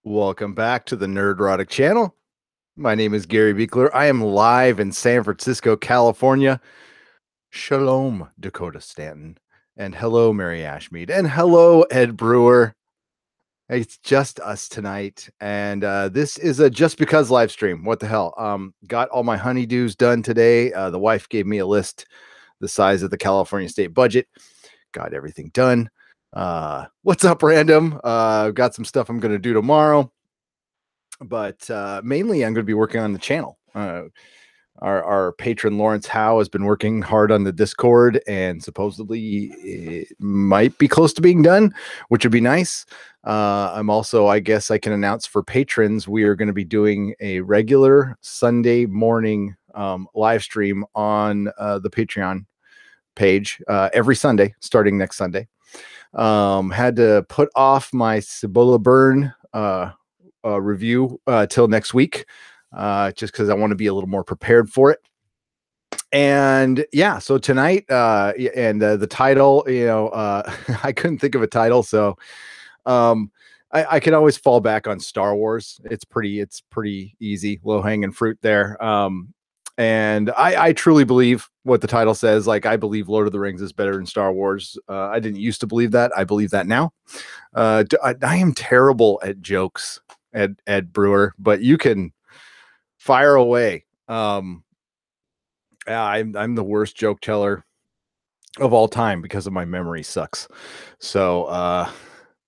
Welcome back to the Nerdrotic channel. My name is Gary Beekler. I am live in San Francisco, California. Shalom, Dakota Stanton. And hello, Mary Ashmead. And hello, Ed Brewer. It's just us tonight. And this is a Just Because live stream. What the hell? Got all my honeydews done today. The wife gave me a list the size of the California state budget. Got everything done. What's up, random? Got some stuff I'm going to do tomorrow. But mainly I'm going to be working on the channel. Our patron Lawrence Howe has been working hard on the Discord, and supposedly it might be close to being done, which would be nice. I'm also, I guess I can announce for patrons, we are going to be doing a regular Sunday morning live stream on the Patreon page every Sunday, starting next Sunday. Had to put off my Cibola Burn review till next week, just because I want to be a little more prepared for it. And yeah, so tonight, the title, I couldn't think of a title, so I can always fall back on Star Wars. It's pretty easy, low hanging fruit there. And I truly believe what the title says. Like, I believe Lord of the Rings is better than Star Wars. I didn't used to believe that. I believe that now. I am terrible at jokes, Ed Brewer, but you can fire away. I'm the worst joke teller of all time because of my memory sucks. So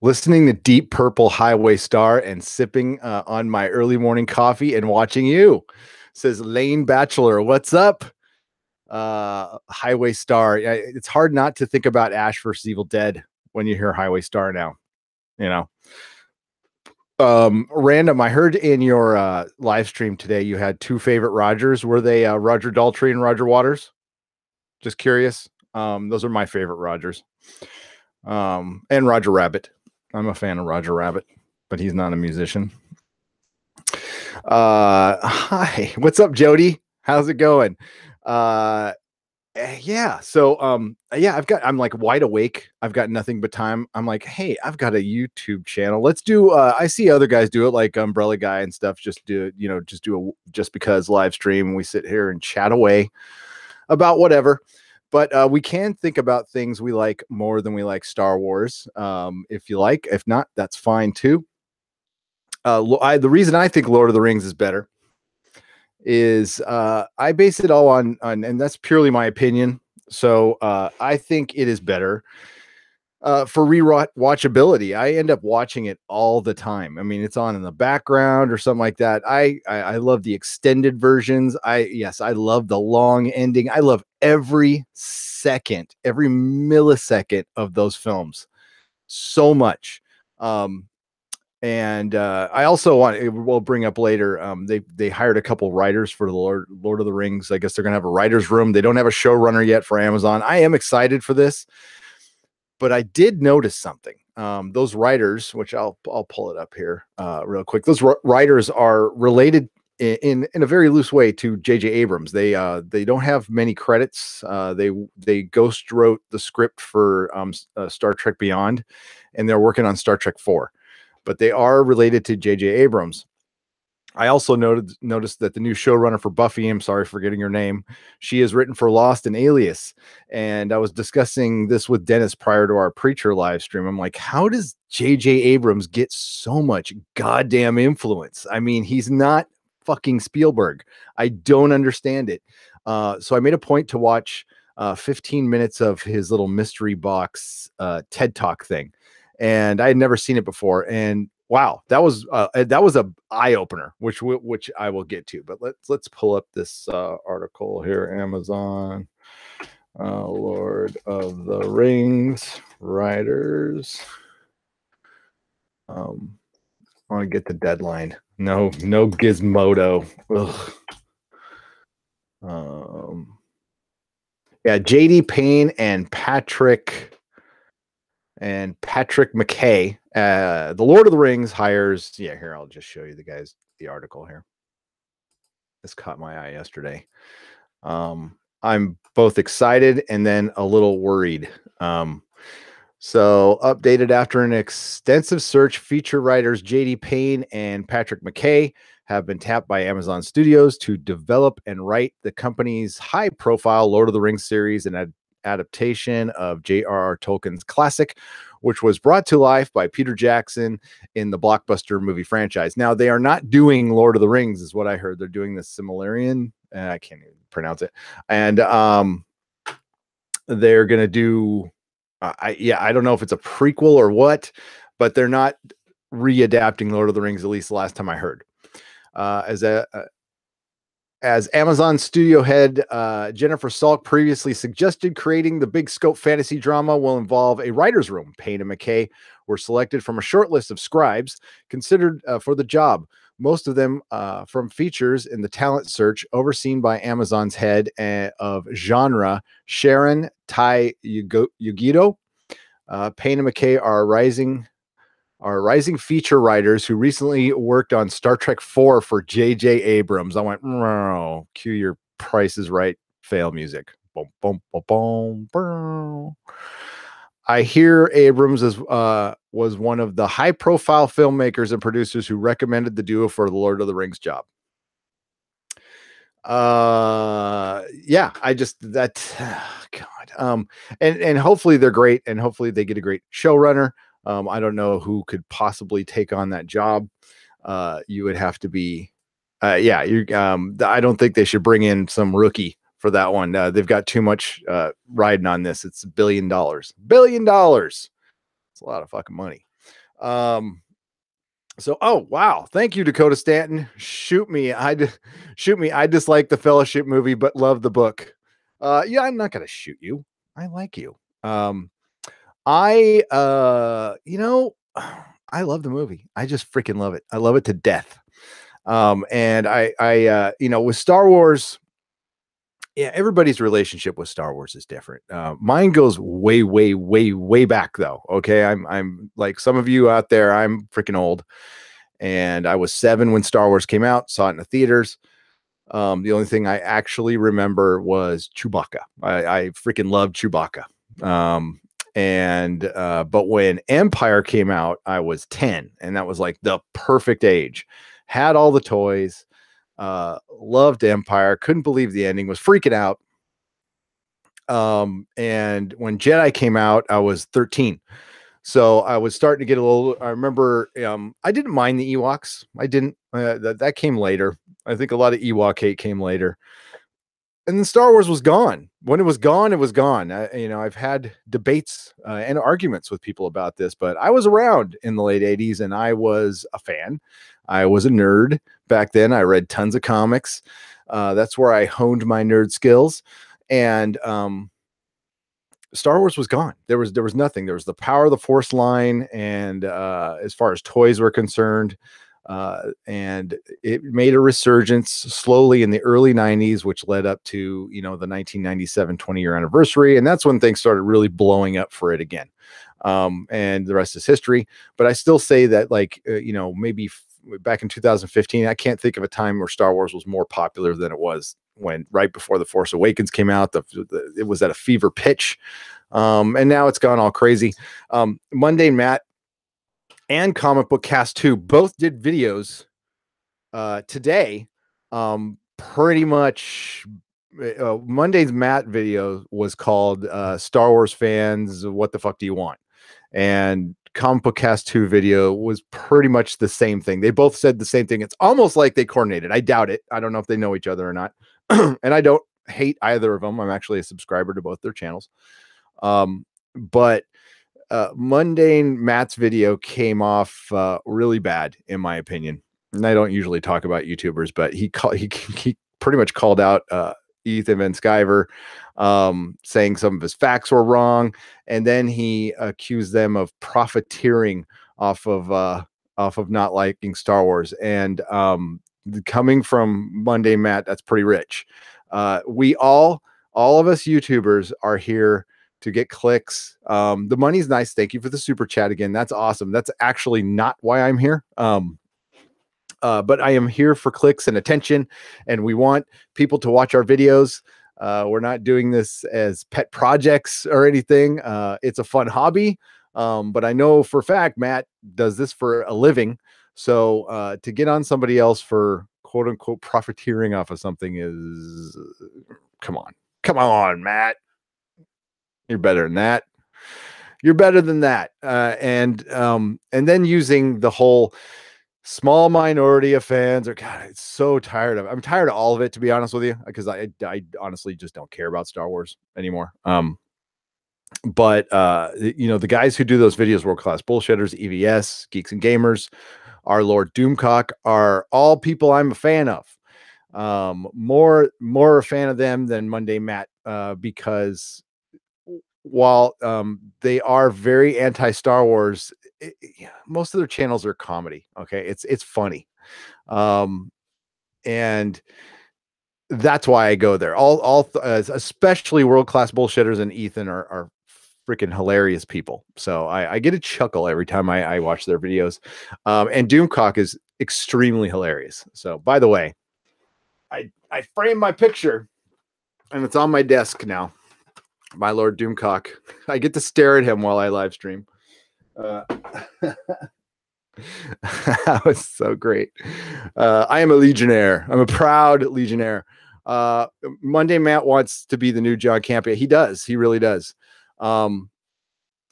listening to Deep Purple Highway Star and sipping on my early morning coffee and watching you, says Lane Bachelor. What's up? Highway Star. It's hard not to think about Ash vs. Evil Dead when you hear Highway Star now, Random, I heard in your live stream today you had two favorite Rogers. Were they Roger Daltrey and Roger Waters? Just curious. Those are my favorite Rogers. And Roger Rabbit. I'm a fan of Roger Rabbit, but he's not a musician. Hi, what's up, Jody? How's it going? Yeah, so I'm like wide awake. I've got nothing but time. I'm like, hey, I've got a YouTube channel. Let's do I see other guys do it, like Umbrella Guy and stuff. Just do a Just Because live stream, and we sit here and chat away about whatever. But we can think about things we like more than we like Star Wars. If you like, if not, that's fine too. The reason I think Lord of the Rings is better is I base it all on, and that's purely my opinion. So I think it is better for rewatchability. I end up watching it all the time. I mean, it's on in the background or something like that. I love the extended versions. I love the long ending. I love every second, every millisecond of those films so much. And I also we'll bring up later, they hired a couple writers for the Lord of the Rings. I guess they're going to have a writer's room. They don't have a showrunner yet for Amazon. I am excited for this, but I did notice something. Those writers, which I'll pull it up here real quick. Those writers are related in a very loose way to J.J. Abrams. They don't have many credits. They ghost wrote the script for Star Trek Beyond, and they're working on Star Trek 4. But they are related to J.J. Abrams. I also noticed that the new showrunner for Buffy, I'm sorry for getting her name, she is written for Lost and Alias. And I was discussing this with Dennis prior to our Preacher live stream. I'm like, how does J.J. Abrams get so much goddamn influence? I mean, he's not fucking Spielberg. I don't understand it. So I made a point to watch 15 minutes of his little mystery box TED Talk thing. And I had never seen it before, and wow, that was a eye opener, which I will get to. But let's pull up this article here. Amazon, Lord of the Rings writers. I want to get the deadline. No Gizmodo. Ugh. Yeah, J.D. Payne and Patrick McKay. The Lord of the Rings hires. Yeah, here, I'll just show you the article here. This caught my eye yesterday. I'm both excited and then a little worried. So, updated after an extensive search, feature writers JD Payne and Patrick McKay have been tapped by Amazon Studios to develop and write the company's high profile Lord of the Rings series, an adaptation of J.R.R. Tolkien's classic, which was brought to life by Peter Jackson in the blockbuster movie franchise. Now, they are not doing Lord of the Rings, is what I heard. They're doing the Silmarillion. I can't even pronounce it. And they're going to do. I don't know if it's a prequel or what, but they're not readapting Lord of the Rings, at least the last time I heard. As Amazon studio head Jennifer Salk previously suggested, creating the big scope fantasy drama will involve a writer's room. Payne and McKay were selected from a short list of scribes considered for the job, most of them from features in the talent search overseen by Amazon's head of genre, Sharon Tai Yugito. Payne and McKay are rising feature writers who recently worked on Star Trek 4 for J.J. Abrams. I went, cue your Price is Right fail music. Boom, boom, boom, boom, boom. I hear Abrams was one of the high-profile filmmakers and producers who recommended the duo for the Lord of the Rings job. Yeah, God. And hopefully they're great, and hopefully they get a great showrunner. I don't know who could possibly take on that job. You would have to be, I don't think they should bring in some rookie for that one. They've got too much riding on this. It's $1 billion. $1 billion. It's a lot of fucking money. So, oh wow, thank you, Dakota Stanton. Shoot me. I dislike the Fellowship movie, but love the book. Yeah, I'm not gonna shoot you. I like you. I love the movie. I just freaking love it. I love it to death. And I with Star Wars, yeah, everybody's relationship with Star Wars is different. Mine goes way, way, way, way back though. Okay. I'm like some of you out there, I'm freaking old. And I was 7 when Star Wars came out, saw it in the theaters. The only thing I actually remember was Chewbacca. I freaking loved Chewbacca. But when Empire came out, I was 10, and that was like the perfect age. Had all the toys, loved Empire, couldn't believe the ending, was freaking out. And when Jedi came out, I was 13. So I was starting to get a little, I remember, I didn't mind the Ewoks. I didn't, that came later. I think a lot of Ewok hate came later. And then Star Wars was gone. When it was gone, it was gone. I've had debates and arguments with people about this, but I was around in the late 80s and I was a fan. I was a nerd back then. I read tons of comics. That's where I honed my nerd skills. And Star Wars was gone. There was nothing. There was the Power of the Force line, and as far as toys were concerned, and it made a resurgence slowly in the early 90s, which led up to the 1997 20-year anniversary, and that's when things started really blowing up for it again. And the rest is history. But I still say that, maybe back in 2015, I can't think of a time where Star Wars was more popular than it was when right before The Force Awakens came out. It was at a fever pitch, and now it's gone all crazy. MundaneMatt and Comic Book Cast 2 both did videos today. Pretty much MundaneMatt video was called Star Wars Fans, What the Fuck Do You Want? And Comic Book Cast 2 video was pretty much the same thing. They both said the same thing. It's almost like they coordinated. I doubt it. I don't know if they know each other or not. And I don't hate either of them. I'm actually a subscriber to both their channels. But MundaneMatt's video came off really bad, in my opinion. And I don't usually talk about YouTubers, but he pretty much called out Ethan Van Sciver, saying some of his facts were wrong, and then he accused them of profiteering off of not liking Star Wars. And coming from MundaneMatt, that's pretty rich. We all of us YouTubers are here to get clicks. The money's nice. Thank you for the super chat again. That's awesome. That's actually not why I'm here. But I am here for clicks and attention, and we want people to watch our videos. We're not doing this as pet projects or anything. It's a fun hobby. But I know for a fact Matt does this for a living. So to get on somebody else for quote unquote profiteering off of something is come on. Come on, Matt. You're better than that. You're better than that. And then using the whole small minority of fans, or God, it's so tired of. I'm tired of all of it, to be honest with you, because I honestly just don't care about Star Wars anymore. But the guys who do those videos, World Class Bullshitters, EVS, Geeks and Gamers, our Lord Doomcock, are all people I'm a fan of. More a fan of them than MundaneMatt, because while they are very anti-Star Wars, most of their channels are comedy. Okay, it's funny, and that's why I go there. Especially World Class Bullshitters and Ethan are freaking hilarious people. So I get a chuckle every time I watch their videos. And Doomcock is extremely hilarious. So by the way, I framed my picture and it's on my desk now. My Lord Doomcock. I get to stare at him while I live stream. That was so great. I am a Legionnaire. I'm a proud Legionnaire. MundaneMatt wants to be the new John Campea. He does. He really does.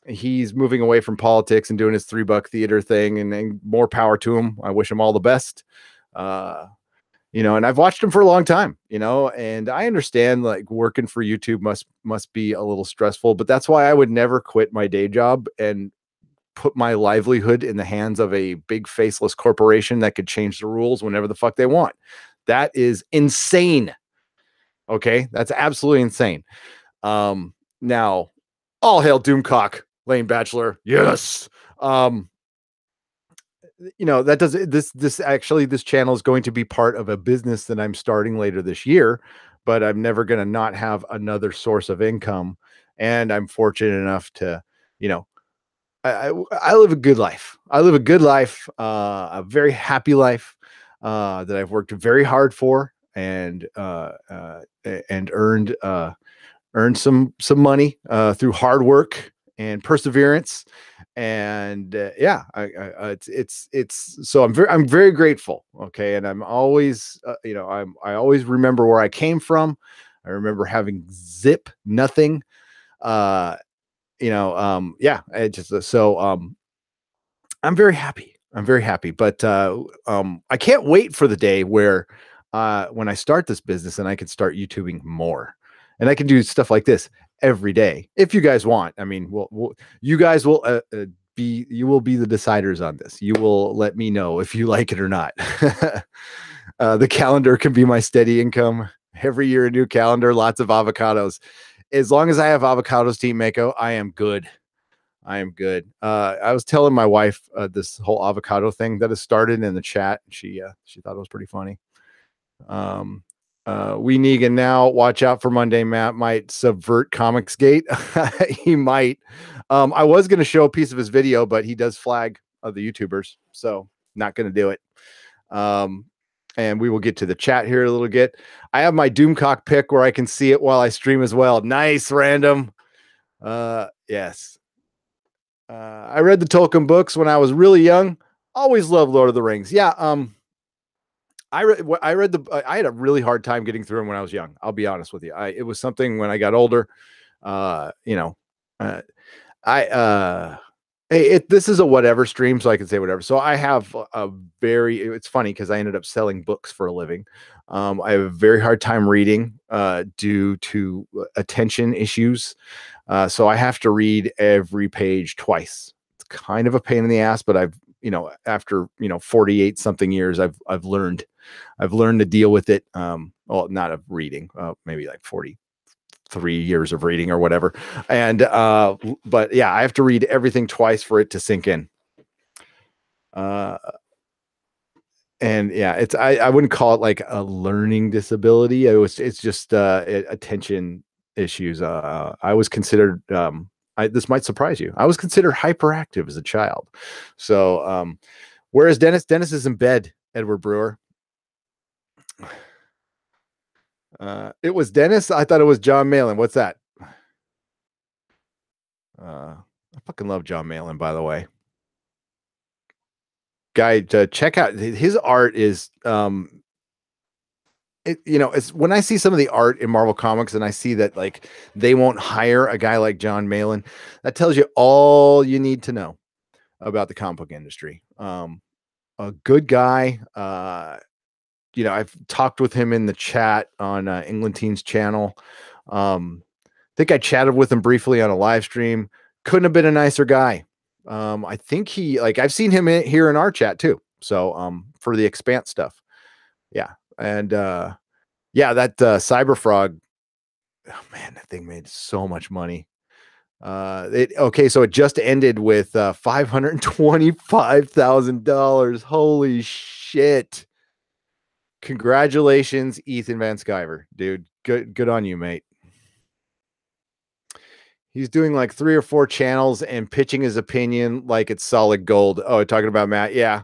He's moving away from politics and doing his $3 theater thing, and more power to him. I wish him all the best. And I've watched him for a long time, and I understand like working for YouTube must be a little stressful, but that's why I would never quit my day job and put my livelihood in the hands of a big faceless corporation that could change the rules whenever the fuck they want. That is insane. Okay. That's absolutely insane. Now all hail Doomcock, Lane Bachelor. Yes. That does this channel is going to be part of a business that I'm starting later this year, but I'm never going to not have another source of income. And I'm fortunate enough to, I live a good life. I live a good life, a very happy life, that I've worked very hard for and earned some money through hard work and perseverance. And it's so I'm very grateful. Okay. And I'm always, I always remember where I came from. I remember having nothing. I'm very happy. I'm very happy, but I can't wait for the day where when I start this business and I can start YouTubing more, and I can do stuff like this every day. If you guys want, I mean, you guys will you will be the deciders on this. You will let me know if you like it or not. The calendar can be my steady income. Every year, a new calendar, lots of avocados. As long as I have avocados to eat, Mako, I am good. I am good. I was telling my wife this whole avocado thing that has started in the chat. She thought it was pretty funny. We Negan now. Watch out for MundaneMatt might subvert Comicsgate. He might. I was going to show a piece of his video, but he does flag other YouTubers, so not going to do it. And we will get to the chat here a little bit. I have my Doomcock pick where I can see it while I stream as well. Nice, random. Yes. I read the Tolkien books when I was really young. Always loved Lord of the Rings. Yeah. I had a really hard time getting through them when I was young. I'll be honest with you. It was something when I got older, this is a whatever stream, so I can say whatever. So I have it's funny because I ended up selling books for a living. I have a very hard time reading due to attention issues. So I have to read every page twice. It's kind of a pain in the ass, but after 48 something years, I've learned to deal with it. Well, not of reading, maybe like 43 years of reading or whatever. And, but yeah, I have to read everything twice for it to sink in. And yeah, I wouldn't call it like a learning disability. It's just attention issues. I was considered, this might surprise you. I was considered hyperactive as a child. So, whereas Dennis is in bed, Edward Brewer. It was Dennis. I thought it was John Malin. What's that? fucking love John Malin, by the way. Guy, to check out his art is it's when I see some of the art in Marvel Comics and I see that like they won't hire a guy like John Malin, that tells you all you need to know about the comic book industry. A good guy. I've talked with him in the chat on England Teens channel. I think I chatted with him briefly on a live stream. Couldn't have been a nicer guy. I think I've seen him here in our chat too. So for the Expanse stuff. Yeah. And that Cyberfrog, oh man, that thing made so much money. So it just ended with $525,000. Holy shit. Congratulations, Ethan Van Sciver, dude. Good on you, mate. He's doing like 3 or 4 channels and pitching his opinion like it's solid gold. Oh, talking about Matt. Yeah.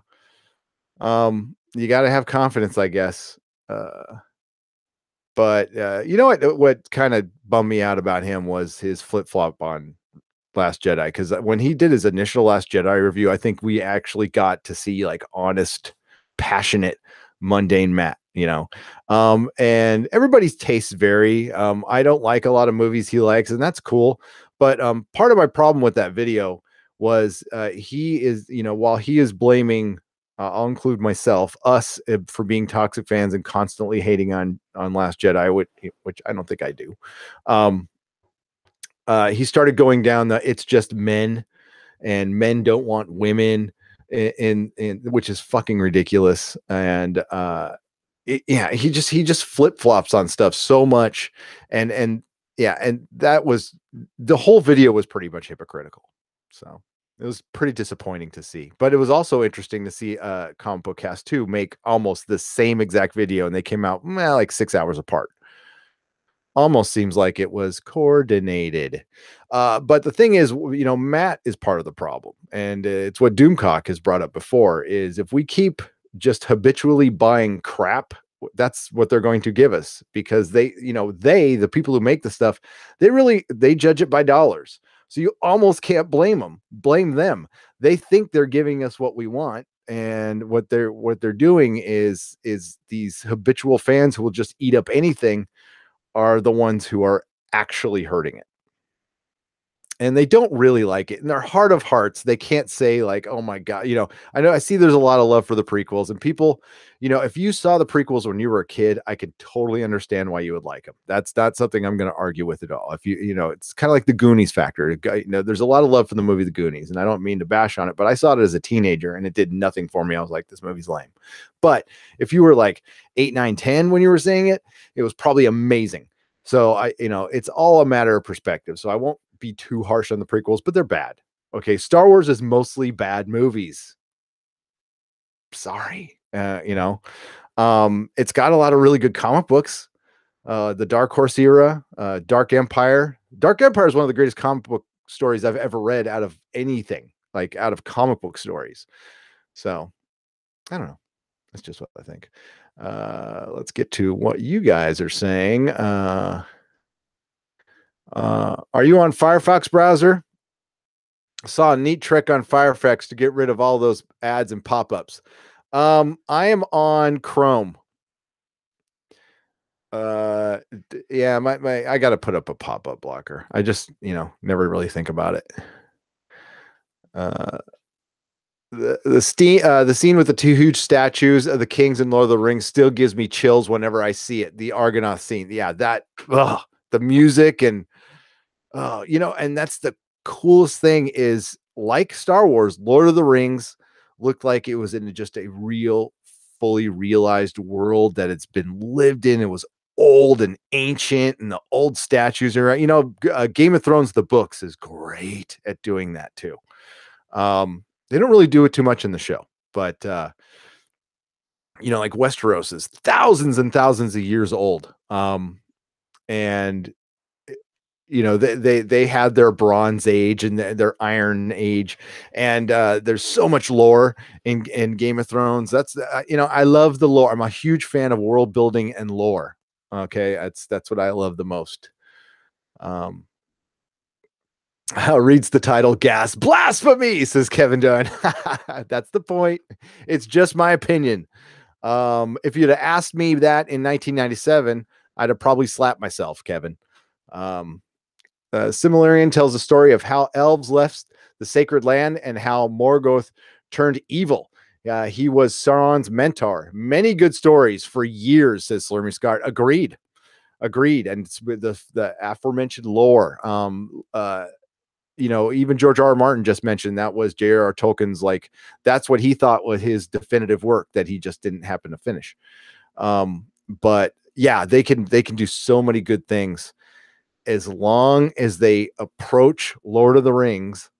You got to have confidence, I guess. But you know what kind of bummed me out about him was his flip-flop on Last Jedi, because when he did his initial Last Jedi review, I think we actually got to see like honest, passionate, MundaneMatt, and everybody's tastes vary. I don't like a lot of movies he likes, and that's cool. But part of my problem with that video was he is, while he is blaming, I'll include myself, us for being toxic fans and constantly hating on Last Jedi, which I don't think I do. He started going down the it's just men and men don't want women in which is fucking ridiculous. And he just flip-flops on stuff so much. And that was, the whole video was pretty much hypocritical. So it was pretty disappointing to see, but it was also interesting to see Comic Book Cast 2 make almost the same exact video, and they came out like 6 hours apart. Almost seems like it was coordinated. But the thing is, Matt is part of the problem. And it's what Doomcock has brought up before, is if we keep just habitually buying crap, that's what they're going to give us, because the people who make the stuff, they judge it by dollars. So you almost can't blame them. They think they're giving us what we want. And what they're doing is these habitual fans who will just eat up anything are the ones who are actually hurting it. And they don't really like it. In their heart of hearts, they can't say like, oh my God, I know I see there's a lot of love for the prequels, and people, if you saw the prequels when you were a kid, I could totally understand why you would like them. That's not something I'm going to argue with at all. If it's kind of like the Goonies factor. There's a lot of love for the movie The Goonies, and I don't mean to bash on it, but I saw it as a teenager and it did nothing for me. I was like, this movie's lame. But if you were like 8, 9, 10 when you were seeing it, it was probably amazing. So it's all a matter of perspective. So I won't be too harsh on the prequels, but they're bad. Okay. Star Wars is mostly bad movies. Sorry. It's got a lot of really good comic books. The Dark Horse era, Dark Empire. Dark Empire is one of the greatest comic book stories I've ever read out of anything, like out of comic book stories. So I don't know. That's just what I think. Let's get to what you guys are saying. Are you on Firefox browser? I saw a neat trick on Firefox to get rid of all those ads and pop-ups. I am on Chrome. I got to put up a pop-up blocker. I just, never really think about it. The scene with the 2 huge statues of the kings in Lord of the Rings still gives me chills whenever I see it. The Argonath scene. Yeah, the music and and that's the coolest thing is, like Star Wars, Lord of the Rings looked like it was in just a real, fully realized world that it's been lived in. It was old and ancient, and the old statues are, Game of Thrones, the books, is great at doing that too. They don't really do it too much in the show, but like Westeros is thousands and thousands of years old. And they had their Bronze Age and their Iron Age, and there's so much lore in Game of Thrones. That's I love the lore. I'm a huge fan of world building and lore. Okay, that's what I love the most. Reads the title, gas blasphemy, says Kevin Dunn. That's the point. It's just my opinion. If you'd have asked me that in 1997, I'd have probably slapped myself, Kevin. Um, Similarian tells the story of how elves left the sacred land and how Morgoth turned evil. He was Sauron's mentor. Many good stories for years, says Slurmy Scott. Agreed. And it's with the aforementioned lore. Even George R. R. Martin just mentioned that was J.R.R. Tolkien's, like, that's what he thought was his definitive work that he just didn't happen to finish. But yeah, they can do so many good things as long as they approach Lord of the Rings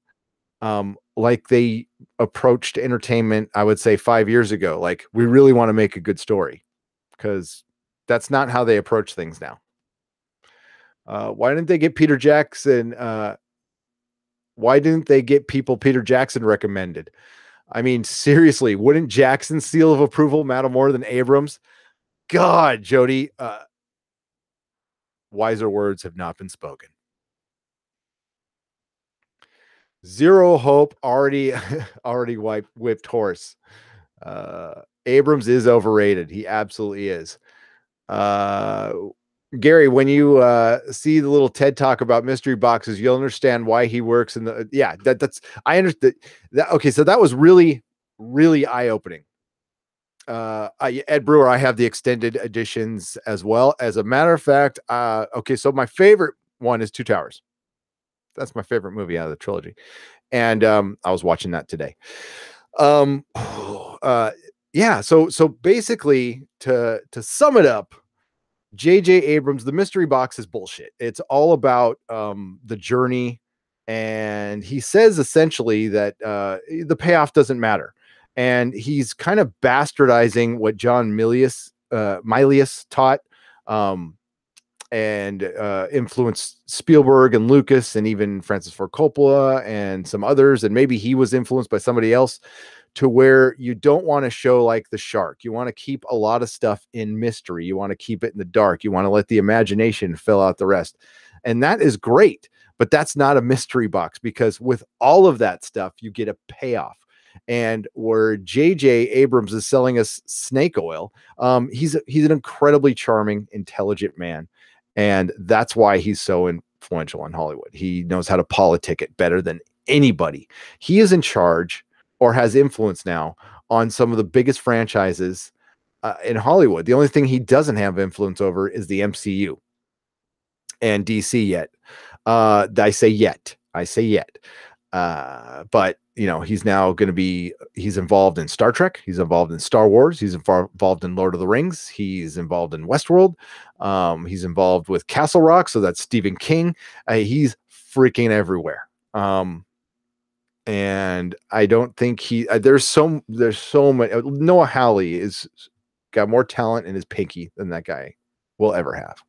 like they approached entertainment, I would say 5 years ago. Like, we really want to make a good story, because that's not how they approach things now. Why didn't they get Peter Jackson? Why didn't they get people Peter Jackson recommended? I mean, seriously, wouldn't Jackson's seal of approval matter more than Abrams? God, Jody, wiser words have not been spoken. Zero hope, already whipped horse. Abrams is overrated. He absolutely is. Gary, when you see the little TED talk about mystery boxes, you'll understand why he works in the. Yeah, that's I understand that. Okay, so that was really, really eye opening. Ed Brewer, I have the extended editions as well. As a matter of fact, okay, so my favorite one is Two Towers. That's my favorite movie out of the trilogy, and I was watching that today. Yeah, so basically, to sum it up, J.J. Abrams, the mystery box is bullshit. It's all about the journey, and he says essentially that the payoff doesn't matter, and he's kind of bastardizing what John Milius taught, and influenced Spielberg and Lucas and even Francis Ford Coppola and some others, and maybe he was influenced by somebody else, to where you don't want to show like the shark. You want to keep a lot of stuff in mystery. You want to keep it in the dark. You want to let the imagination fill out the rest. And that is great, but that's not a mystery box, because with all of that stuff, you get a payoff. And where J.J. Abrams is selling us snake oil, he's an incredibly charming, intelligent man. And that's why he's so influential in Hollywood. He knows how to politic it better than anybody. He is in charge, or has influence now, on some of the biggest franchises in Hollywood. The only thing he doesn't have influence over is the MCU and DC yet. I say yet. But he's now going to be, he's involved in Star Trek. He's involved in Star Wars. He's involved in Lord of the Rings. He's involved in Westworld. He's involved with Castle Rock. So that's Stephen King. He's freaking everywhere. And I don't think there's so much. Noah Hawley is got more talent in his pinky than that guy will ever have.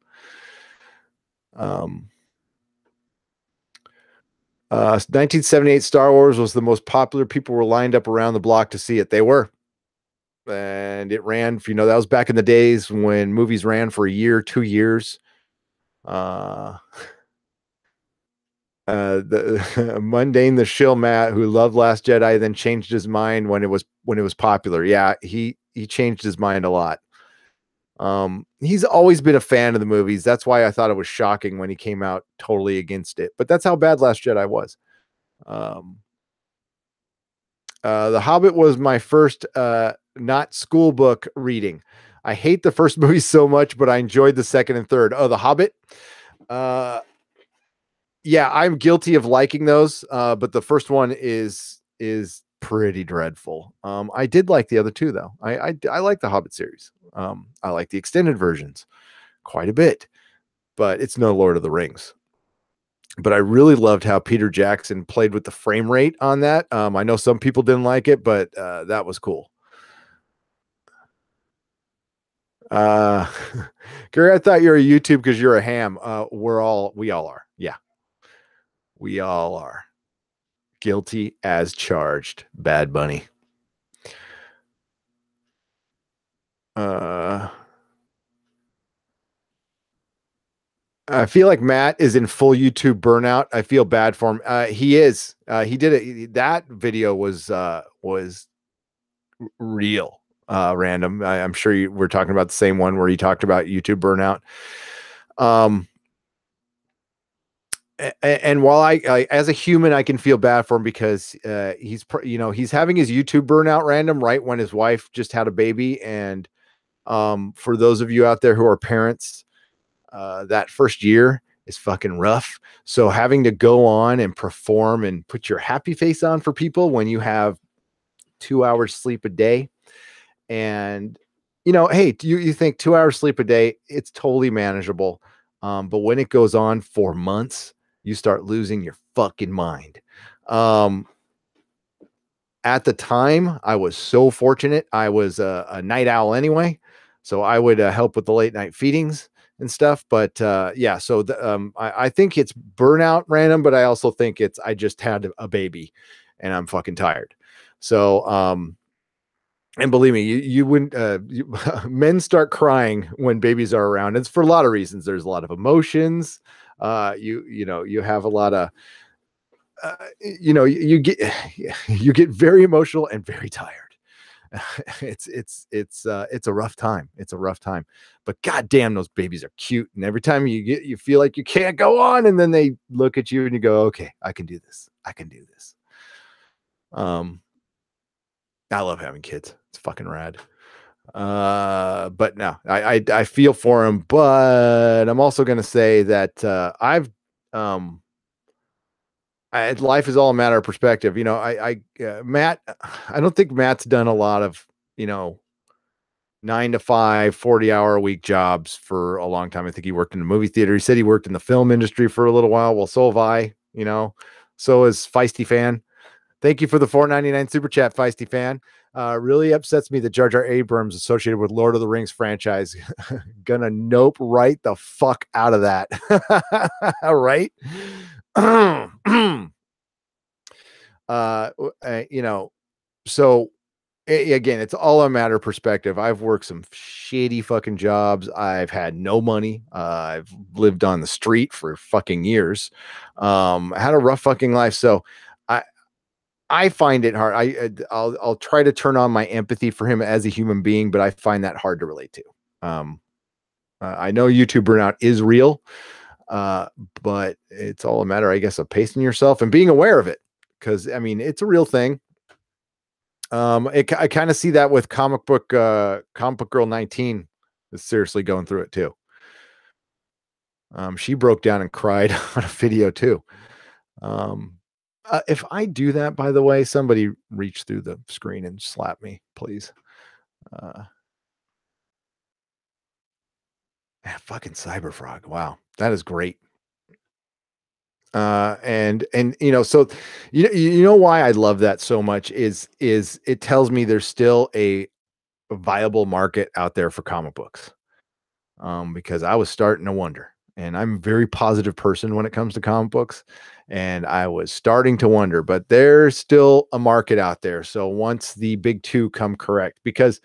1978 Star Wars was the most popular. People were lined up around the block to see it. They were. And it ran, that was back in the days when movies ran for a year, 2 years. The Mundane the Shill Matt, who loved Last Jedi, then changed his mind when it was popular. Yeah, he changed his mind a lot. He's always been a fan of the movies. That's why I thought it was shocking when he came out totally against it. But that's how bad Last Jedi was. The Hobbit was my first not school book reading. I hate the first movie so much, but I enjoyed the second and third. Oh, The Hobbit. Yeah, I'm guilty of liking those, but the first one is pretty dreadful. I did like the other two, though. I like the Hobbit series. I like the extended versions quite a bit, but it's no Lord of the Rings. But I really loved how Peter Jackson played with the frame rate on that. I know some people didn't like it, but that was cool. Gary, I thought you were a YouTube because you're a ham. We all are. Yeah. We all are. Guilty as charged. Bad Bunny. I feel like Matt is in full YouTube burnout. I feel bad for him. He is. He did it. That video was real. Random. I'm sure we're talking about the same one where he talked about YouTube burnout. And while I as a human, I can feel bad for him because he's having his YouTube burnout random right when his wife just had a baby. And for those of you out there who are parents, that first year is fucking rough. So having to go on and perform and put your happy face on for people when you have 2 hours sleep a day, and hey, you think 2 hours sleep a day, it's totally manageable. But when it goes on for months, you start losing your fucking mind. At the time, I was so fortunate. I was a night owl anyway, so I would help with the late night feedings and stuff. But yeah, so I think it's burnout random, but I also think I just had a baby and I'm fucking tired. So and believe me, you wouldn't men start crying when babies are around. It's for a lot of reasons. There's a lot of emotions. You have a lot of you get you get very emotional and very tired. It's a rough time. It's a rough time. But goddamn, those babies are cute. And every time you feel like you can't go on, and then they look at you and you go, okay, I can do this. I can do this. I love having kids. It's fucking rad. But no, I feel for him, but I'm also gonna say that life is all a matter of perspective. Matt, I don't think Matt's done a lot of 9 to 5, 40-hour a week jobs for a long time. I think he worked in the movie theater. He said he worked in the film industry for a little while. Well, so have I. So is Feisty Fan. Thank you for the $4.99 super chat, Feisty Fan. Really upsets me that Jar Jar Abrams associated with Lord of the Rings franchise. Gonna nope right the fuck out of that. All right. So again, it's all a matter of perspective. I've worked some shady fucking jobs. I've had no money. I've lived on the street for fucking years. I had a rough fucking life. So I find it hard. I'll try to turn on my empathy for him as a human being, but I find that hard to relate to. I know YouTube burnout is real, but it's all a matter, I guess, of pacing yourself and being aware of it. Because I mean, it's a real thing. I kind of see that with comic book girl 19 is seriously going through it too. She broke down and cried on a video too. If I do that, by the way, somebody reach through the screen and slap me, please. Fucking Cyberfrog. Wow. That is great. And so you know why I love that so much is it tells me there's still a viable market out there for comic books. Because I was starting to wonder, and I'm a very positive person when it comes to comic books, and I was starting to wonder, but there's still a market out there. So once the big two come correct, because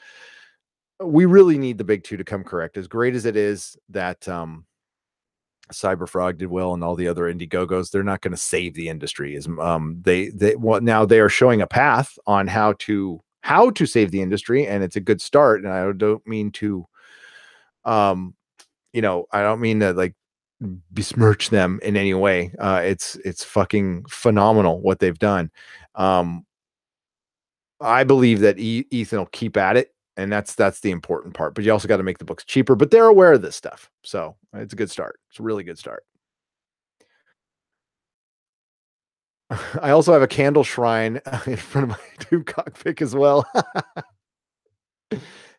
we really need the big two to come correct, as great as it is that Cyberfrog did well and all the other Indiegogos, they're not going to save the industry. As now they are showing a path on how to save the industry, and it's a good start. And I don't mean to I don't mean to like besmirch them in any way. It's fucking phenomenal what they've done. I believe that Ethan will keep at it, and that's the important part. But you also got to make the books cheaper. But they're aware of this stuff, so it's a good start. It's a really good start. I also have a candle shrine in front of my tube cockpit as well.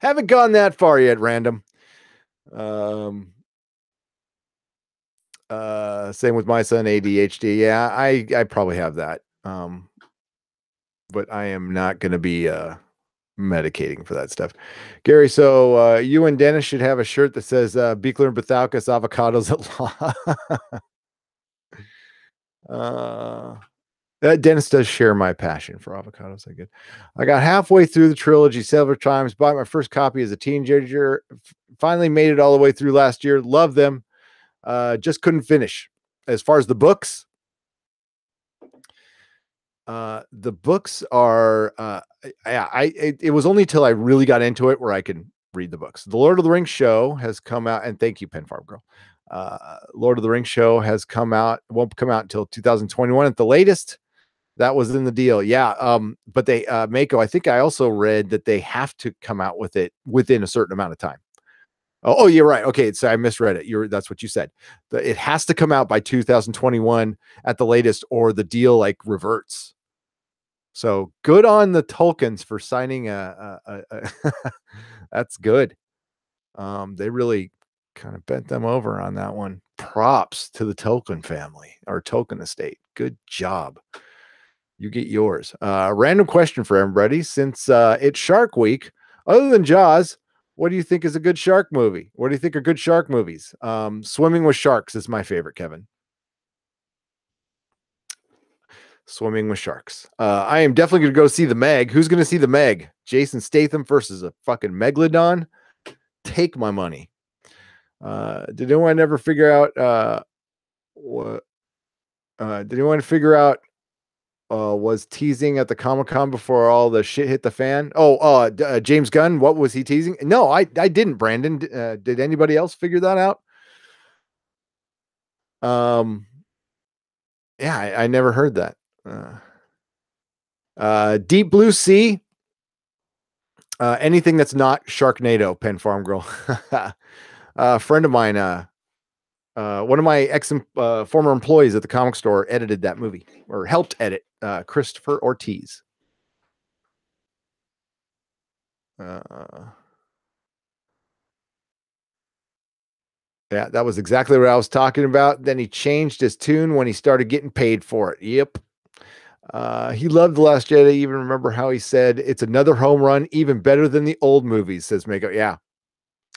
Haven't gone that far yet, random. Same with my son, ADHD. Yeah, I probably have that. But I am not going to be medicating for that stuff. Gary, so you and Dennis should have a shirt that says Beekler and Bethalkus avocados at law. Dennis does share my passion for avocados. I got halfway through the trilogy several times, bought my first copy as a teenager, finally made it all the way through last year. Love them. Just couldn't finish. As far as the books are, it was only till I really got into it where I could read the books. The Lord of the Rings show has come out, and thank you, Pen Farm Girl. Lord of the Rings show has come out, won't come out until 2021 at the latest. That was in the deal. Yeah. But they, Mako, I think I also read that they have to come out with it within a certain amount of time. Oh, you're right. Okay. So I misread it. That's what you said. It has to come out by 2021 at the latest, or the deal like reverts. So good on the Tolkiens for signing that's good. They really kind of bent them over on that one. Props to the Tolkien family or Tolkien estate. Good job. You get yours. Random question for everybody. Since it's Shark Week, other than Jaws, what do you think is a good shark movie? What do you think are good shark movies? Swimming with Sharks is my favorite, Kevin. Swimming with Sharks. I am definitely going to go see the Meg. Who's going to see the Meg? Jason Statham versus a fucking Megalodon? Take my money. Did anyone ever figure out what? Did anyone figure out was teasing at the Comic-Con before all the shit hit the fan? Oh, James Gunn, what was he teasing? No, I didn't, Brandon. Did anybody else figure that out? Yeah, I never heard that. Deep Blue Sea. Anything that's not Sharknado, Pen Farm Girl. A friend of mine, one of my former employees at the comic store edited that movie, or helped edit, Christopher Ortiz. Yeah, that was exactly what I was talking about. Then he changed his tune when he started getting paid for it. Yep. He loved The Last Jedi. Even remember how he said, it's another home run, even better than the old movies, says Mako. Yeah.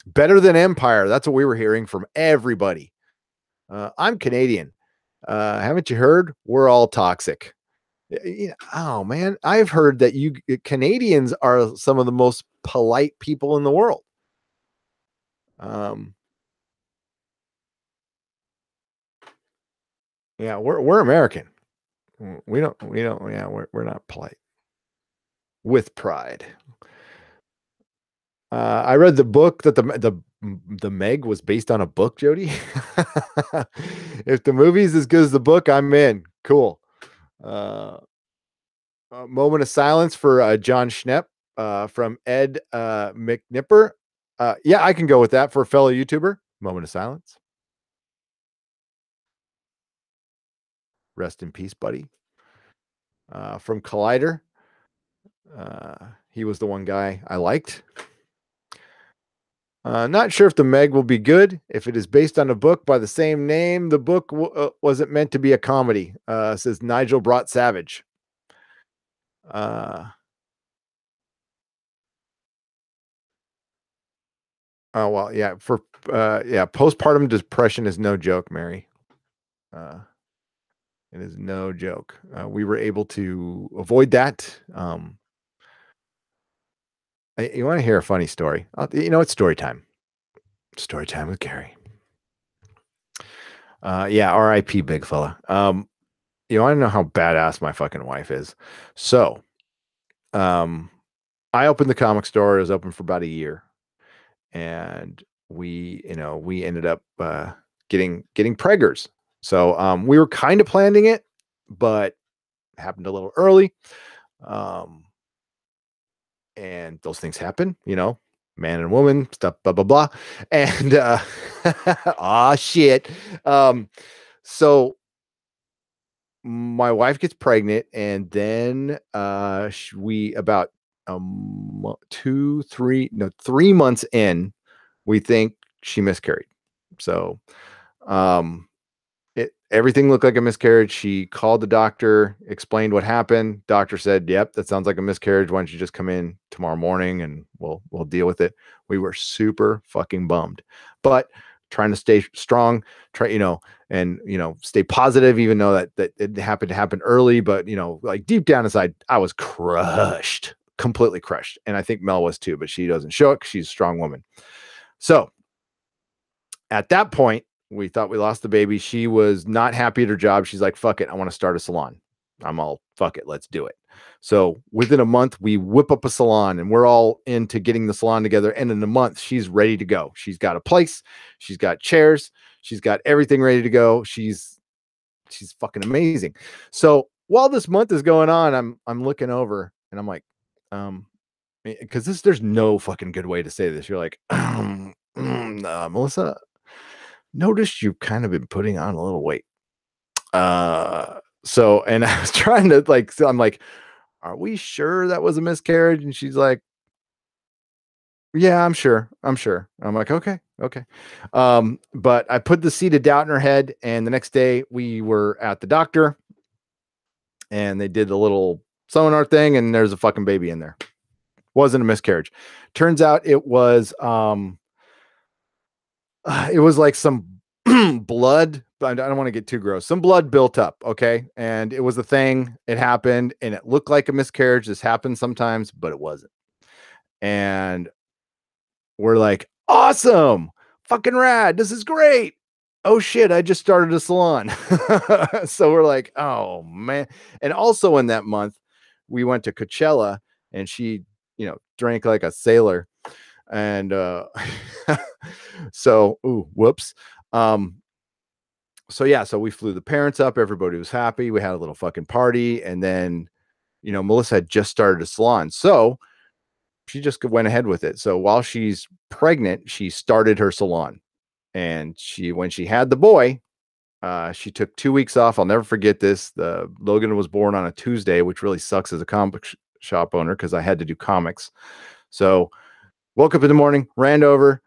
Better than Empire. That's what we were hearing from everybody. I'm Canadian. Haven't you heard? We're all toxic. Oh man, I've heard that you Canadians are some of the most polite people in the world. Yeah, we're American. We don't. Yeah, we're not polite. With pride. I read the book that the Meg was based on a book, Jody. If the movie's as good as the book, I'm in. Cool. A moment of silence for John Schnepp from Ed McNipper. Yeah, I can go with that for a fellow YouTuber. Moment of silence. Rest in peace, buddy. From Collider. He was the one guy I liked. Not sure if the Meg will be good. If it is based on a book by the same name, the book wasn't meant to be a comedy, says Nigel Brought Savage. Oh, well, yeah. Postpartum depression is no joke, Mary. It is no joke. We were able to avoid that. You want to hear a funny story? It's story time. Story time with Gary. Yeah, R.I.P. big fella. You want to know how badass my fucking wife is? So, I opened the comic store. It was open for about a year, and we ended up getting preggers. So, we were kind of planning it, but it happened a little early. And those things happen, man and woman stuff, blah blah blah, and shit. So my wife gets pregnant, and then we about 3 months in, we think she miscarried. So everything looked like a miscarriage. She called the doctor, explained what happened. Doctor said, "Yep, that sounds like a miscarriage. Why don't you just come in tomorrow morning and we'll deal with it." We were super fucking bummed, but trying to stay strong, stay positive, even though that it happened to happen early. But like deep down inside, I was crushed, completely crushed, and I think Mel was too. But she doesn't show it 'cause she's a strong woman. So at that point, We thought we lost the baby. She was not happy at her job. She's like, fuck it. I want to start a salon. I'm all, fuck it. Let's do it. So within a month, we whip up a salon and we're all into getting the salon together. And in a month, she's ready to go. She's got a place. She's got chairs. She's got everything ready to go. She's fucking amazing. So while this month is going on, I'm looking over and I'm like, because there's no fucking good way to say this. You're like, Melissa, noticed you've kind of been putting on a little weight. So, and I was trying to like, so I'm like, are we sure that was a miscarriage? And she's like, yeah, I'm sure. I'm like, okay. But I put the seed of doubt in her head. And the next day we were at the doctor and they did the little sonar thing and there's a fucking baby in there. Wasn't a miscarriage. Turns out it was like some blood, but I don't want to get too gross. Some blood built up, okay? And it was a thing. It happened and it looked like a miscarriage. This happens sometimes, but it wasn't. And we're like, awesome, fucking rad. This is great. Oh shit, I just started a salon. So we're like, oh man. And also in that month, we went to Coachella and she, drank like a sailor. And so, whoops. So yeah, so we flew the parents up, everybody was happy. We had a little fucking party, and then Melissa had just started a salon. So she just went ahead with it. So while she's pregnant, she started her salon. And when she had the boy, she took 2 weeks off. I'll never forget this. The Logan was born on a Tuesday, which really sucks as a comic shop owner because I had to do comics. So woke up in the morning, ran over,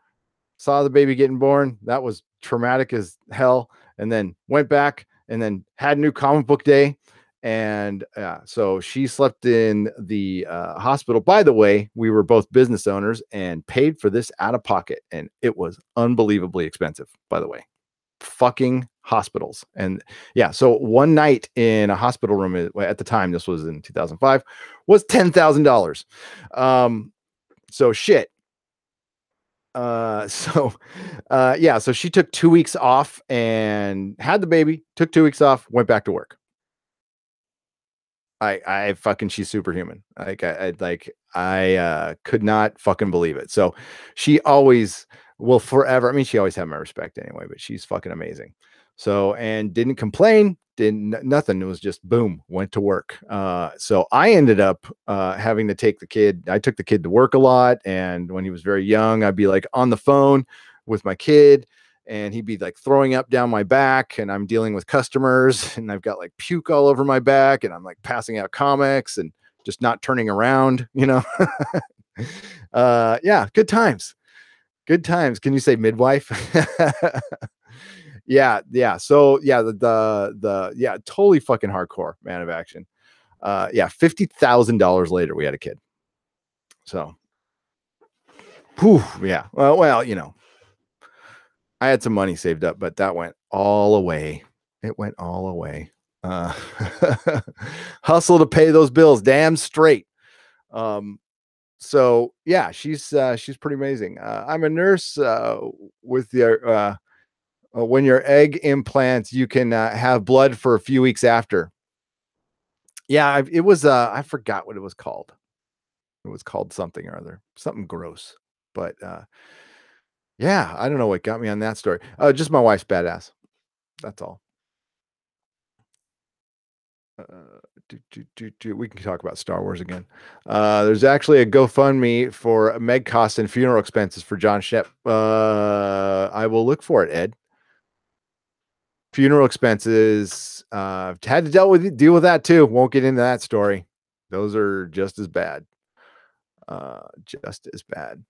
saw the baby getting born. That was traumatic as hell. And then went back and then had a new comic book day. And so she slept in the hospital. By the way, we were both business owners and paid for this out of pocket. And it was unbelievably expensive, by the way. Fucking hospitals. And yeah, so one night in a hospital room at the time, this was in 2005, was $10,000. So shit. So she took 2 weeks off and had the baby, took 2 weeks off, went back to work. I fucking, she's superhuman. I could not fucking believe it. So she always will forever. I mean, she always had my respect anyway, but she's fucking amazing. So, and didn't complain, didn't nothing. It was just boom, went to work. So I ended up having to take the kid. I took the kid to work a lot. And when he was very young, I'd be like on the phone with my kid and he'd be like throwing up down my back and I'm dealing with customers and I've got like puke all over my back and I'm like passing out comics and just not turning around, yeah, good times. Can you say midwife? Yeah. So yeah, the totally fucking hardcore man of action. Yeah, $50,000 later, we had a kid. So, whew, yeah. Well, I had some money saved up, but that went all away. It went all away. Uh, hustle to pay those bills, damn straight. So yeah, she's pretty amazing. I'm a nurse with your when your egg implants, you can have blood for a few weeks after. Yeah, it was I forgot what it was called. It was called something or other, something gross. But yeah, I don't know what got me on that story. Just my wife's badass. That's all. We can talk about Star Wars again. There's actually a GoFundMe for Meg costs and funeral expenses for John Shep. I will look for it, Ed. Funeral expenses. Had to deal with that too. Won't get into that story. Those are just as bad. Just as bad.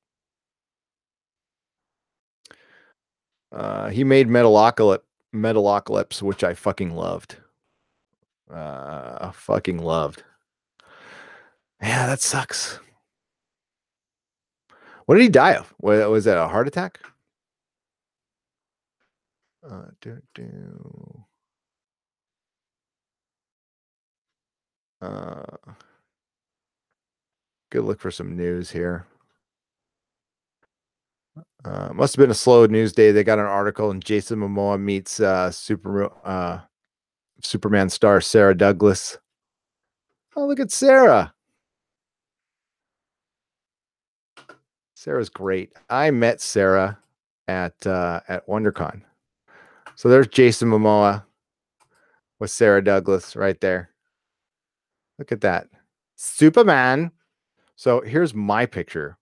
He made Metalocalypse, which I fucking loved. Fucking loved. Yeah, that sucks. What did he die of? Was that a heart attack? Good look for some news here. Must have been a slow news day. They got an article, and Jason Momoa meets Superman star Sarah Douglas. Oh, look at Sarah. Sarah's great. I met Sarah at WonderCon. So there's Jason Momoa with Sarah Douglas right there. Look at that. Superman. So here's my picture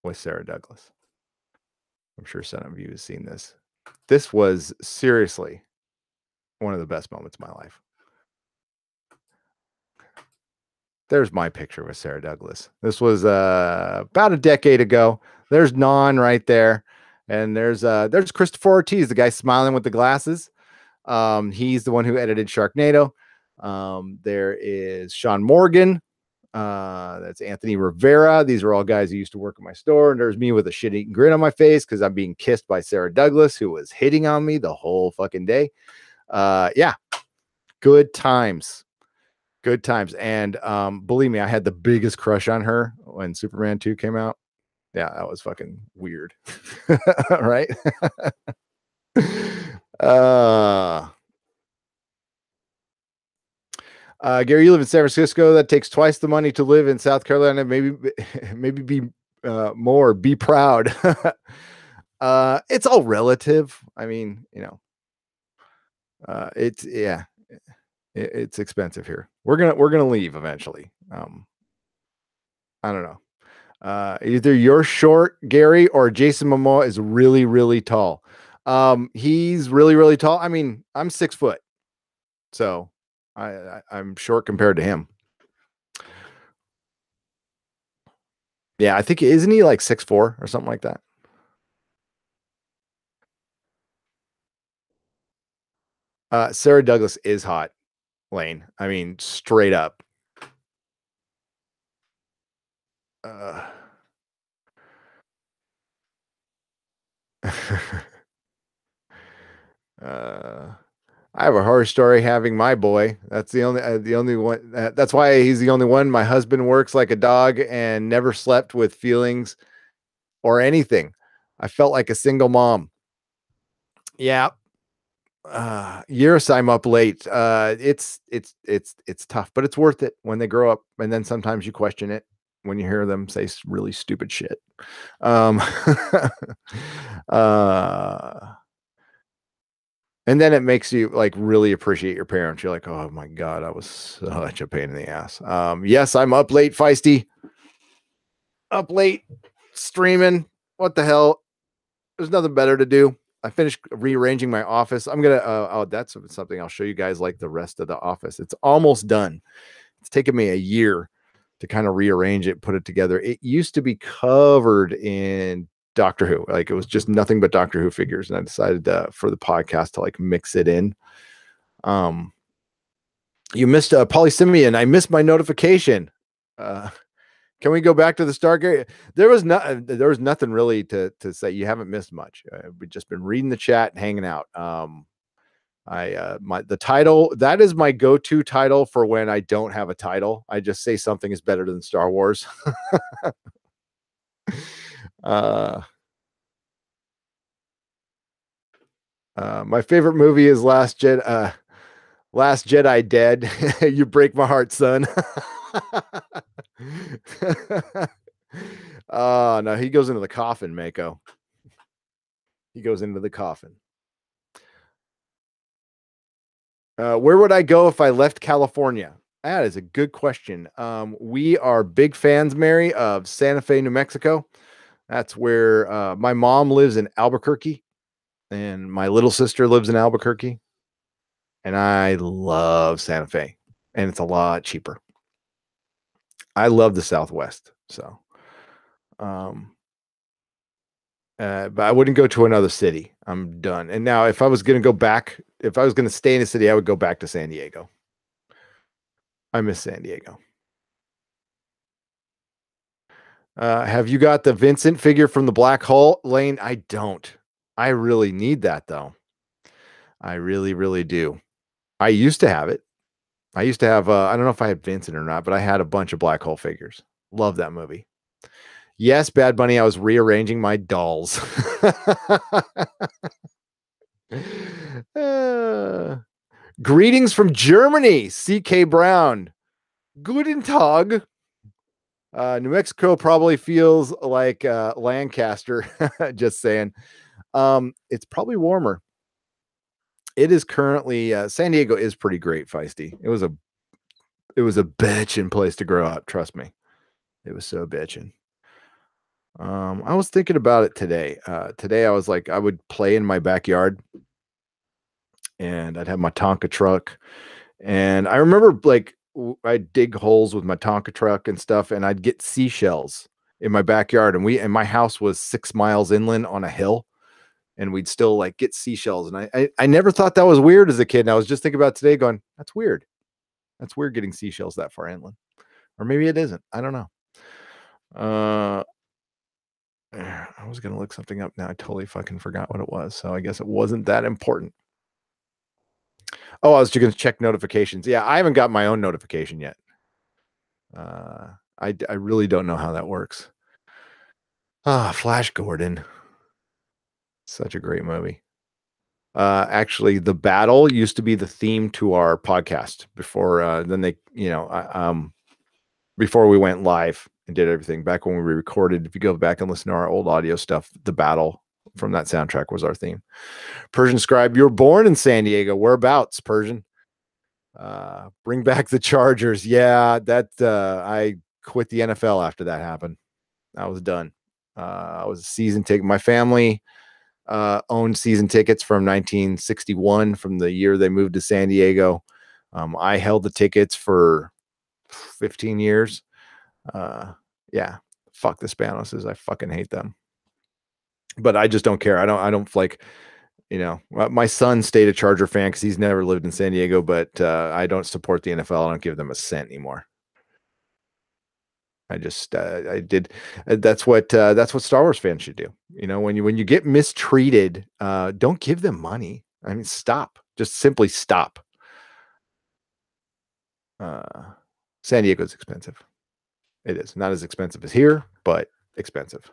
with Sarah Douglas. I'm sure some of you have seen this. This was seriously one of the best moments of my life. There's my picture with Sarah Douglas. This was about a decade ago. There's Non right there. And there's Christopher Ortiz, the guy smiling with the glasses. He's the one who edited Sharknado. There is Sean Morgan. That's Anthony Rivera. These are all guys who used to work at my store. And there's me with a shit-eating grin on my face because I'm being kissed by Sarah Douglas, who was hitting on me the whole fucking day. Yeah, good times. Good times. And believe me, I had the biggest crush on her when Superman 2 came out. Yeah, that was fucking weird. Right? Gary, you live in San Francisco. That takes twice the money to live in South Carolina. Maybe be more. Be proud. It's all relative. I mean, it's it's expensive here. We're gonna leave eventually. I don't know. Either you're short, Gary, or Jason Momoa is really, really tall. He's really, really tall. I mean, I'm 6 foot, so I'm short compared to him. Yeah, I think isn't he like 6'4" or something like that? Sarah Douglas is hot, Lane. I mean, straight up. I have a horror story having my boy. That's the only one. That's why he's the only one. My husband works like a dog and never slept with feelings or anything. I felt like a single mom. Yeah. Years I'm up late. It's tough, but it's worth it when they grow up. And then sometimes you question it when you hear them say really stupid shit. And then it makes you like really appreciate your parents. You're like, oh my God, I was such a pain in the ass. Yes, I'm up late, feisty. Up late, streaming. What the hell? There's nothing better to do. I finished rearranging my office. I'm gonna that's something I'll show you guys, like the rest of the office. It's almost done. It's taken me a year to kind of rearrange it, put it together. It used to be covered in Doctor Who. Like it was just nothing but Doctor Who figures. And I decided for the podcast to like mix it in. You missed Polysimian. I missed my notification. Can we go back to the Stark area? There was nothing really to say. You haven't missed much. We've just been reading the chat and hanging out. The title, that is my go-to title for when I don't have a title. I just say something is better than Star Wars. My favorite movie is Last Jedi Dead. You break my heart, son. Oh no, he goes into the coffin, Mako. He goes into the coffin. Where would I go if I left California? That is a good question. We are big fans, Mary, of Santa Fe, New Mexico. That's where my mom lives in Albuquerque, and my little sister lives in Albuquerque. And I love Santa Fe, and it's a lot cheaper. I love the Southwest, so. But I wouldn't go to another city. I'm done. And now, if I was going to go back, if I was going to stay in a city, I would go back to San Diego. I miss San Diego. Have you got the Vincent figure from the Black Hole, Lane? I don't. I really need that, though. I really, really do. I used to have it. I used to have, I don't know if I had Vincent or not, but I had a bunch of Black Hole figures. Love that movie. Yes, Bad Bunny, I was rearranging my dolls. Uh, Greetings from Germany, CK Brown. Guten Tag. New Mexico probably feels like Lancaster. Just saying. It's probably warmer. It is currently San Diego is pretty great, feisty. It was a bitchin' place to grow up. Trust me, it was so bitchin'. I was thinking about it today. Today I was like, I would play in my backyard, and I'd have my Tonka truck, and I remember like I'd dig holes with my Tonka truck and stuff, and I'd get seashells in my backyard, and my house was 6 miles inland on a hill, and we'd still like get seashells, and I never thought that was weird as a kid, and I was just thinking about it today, going, that's weird. That's weird getting seashells that far inland, or maybe it isn't. I don't know. Uh, I was gonna look something up now. I totally fucking forgot what it was, so I guess it wasn't that important. Oh, I was just gonna check notifications. Yeah, I haven't got my own notification yet. I really don't know how that works. Flash Gordon, such a great movie. Actually, the battle used to be the theme to our podcast before. Then they, before we went live and did everything. Back when we recorded, if you go back and listen to our old audio stuff, the battle from that soundtrack was our theme. Persian Scribe, you were born in San Diego. Whereabouts, Persian? Bring back the Chargers. Yeah, that I quit the NFL after that happened. I was done. I was a season ticket. My family owned season tickets from 1961, from the year they moved to San Diego. I held the tickets for 15 years. Yeah, fuck the Spanoses. I fucking hate them. But I just don't care. I don't like, my son stayed a Charger fan because he's never lived in San Diego, but I don't support the NFL. I don't give them a cent anymore. I just I did. That's what Star Wars fans should do. When you get mistreated, don't give them money. I mean, stop. Just simply stop. San Diego's expensive. It is not as expensive as here, but expensive.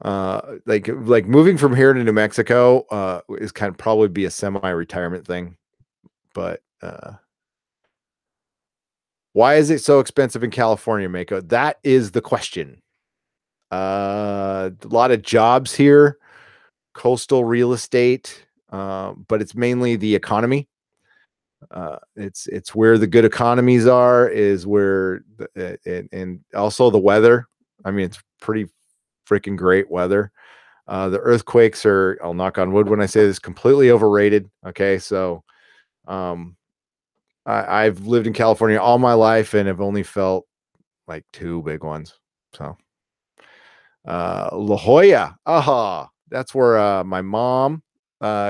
Like moving from here to New Mexico is kind of probably be a semi-retirement thing, but why is it so expensive in California, Mako? That is the question. A lot of jobs here, coastal real estate, but it's mainly the economy. It's where the good economies are, is where and also the weather. I mean, it's pretty freaking great weather. The earthquakes are, I'll knock on wood when I say this, completely overrated. Okay, so I've lived in California all my life and have only felt like 2 big ones. So La Jolla, that's where my mom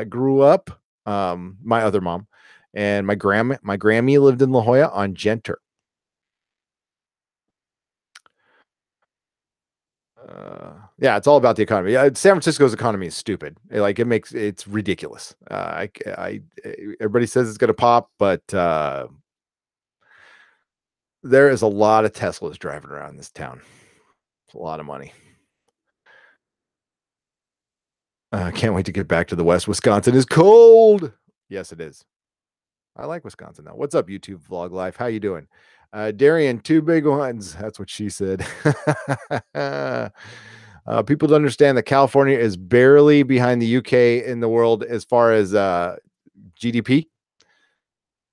grew up. My other mom and my Grammy lived in La Jolla on Genter. Yeah, it's all about the economy. San Francisco's economy is stupid. It's ridiculous. Everybody says it's going to pop, but there is a lot of Teslas driving around this town. It's a lot of money. Can't wait to get back to the West. Wisconsin is cold. Yes, it is. I like Wisconsin though. What's up, YouTube Vlog Life? How you doing? Darian, 2 big ones. That's what she said. People don't understand that California is barely behind the UK in the world as far as GDP.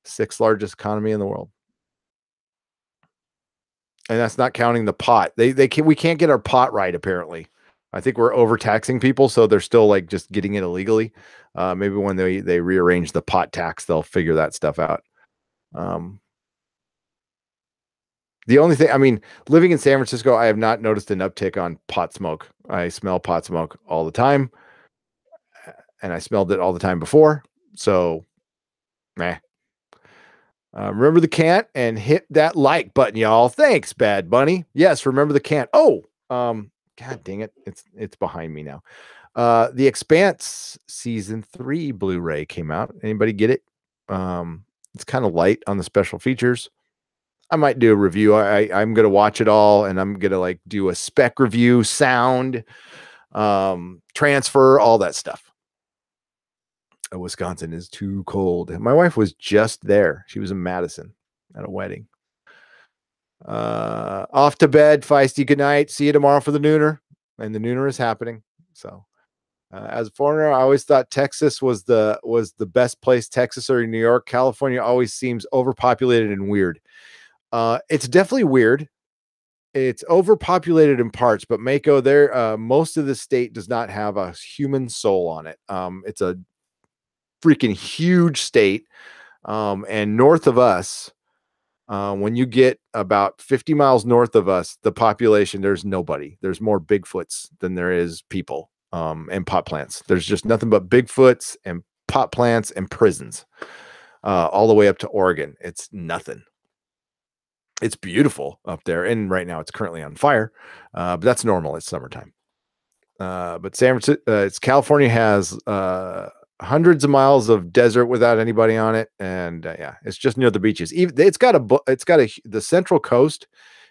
6th largest economy in the world. And that's not counting the pot. We can't get our pot right, apparently. I think we're overtaxing people, so they're still like just getting it illegally. Maybe when they rearrange the pot tax, they'll figure that stuff out. The only thing, I mean, living in San Francisco, I have not noticed an uptick on pot smoke. I smell pot smoke all the time, and I smelled it all the time before. So, meh. Remember the cant and hit that like button, y'all. Thanks, Bad Bunny. Yes, remember the cant. Oh, God dang it, it's behind me now. The Expanse season 3 Blu-ray came out. Anybody get it? It's kind of light on the special features. I might do a review. I'm gonna watch it all, and I'm gonna like do a spec review, sound, transfer, all that stuff. Wisconsin is too cold. My wife was just there. She was in Madison at a wedding. Off to bed, feisty. Good night. See you tomorrow for the nooner, and the nooner is happening. So, as a foreigner, I always thought Texas was the best place. Texas or New York, California always seems overpopulated and weird. It's definitely weird. It's overpopulated in parts, but Mako, there, most of the state does not have a human soul on it. It's a freaking huge state. And north of us, when you get about 50 miles north of us, the population, there's nobody. There's more Bigfoots than there is people, and pot plants. There's just nothing but Bigfoots and pot plants and prisons, all the way up to Oregon. It's nothing. It's beautiful up there. And right now it's currently on fire, but that's normal. It's summertime. But San Francisco, California has hundreds of miles of desert without anybody on it, and yeah, it's just near the beaches. Even the central coast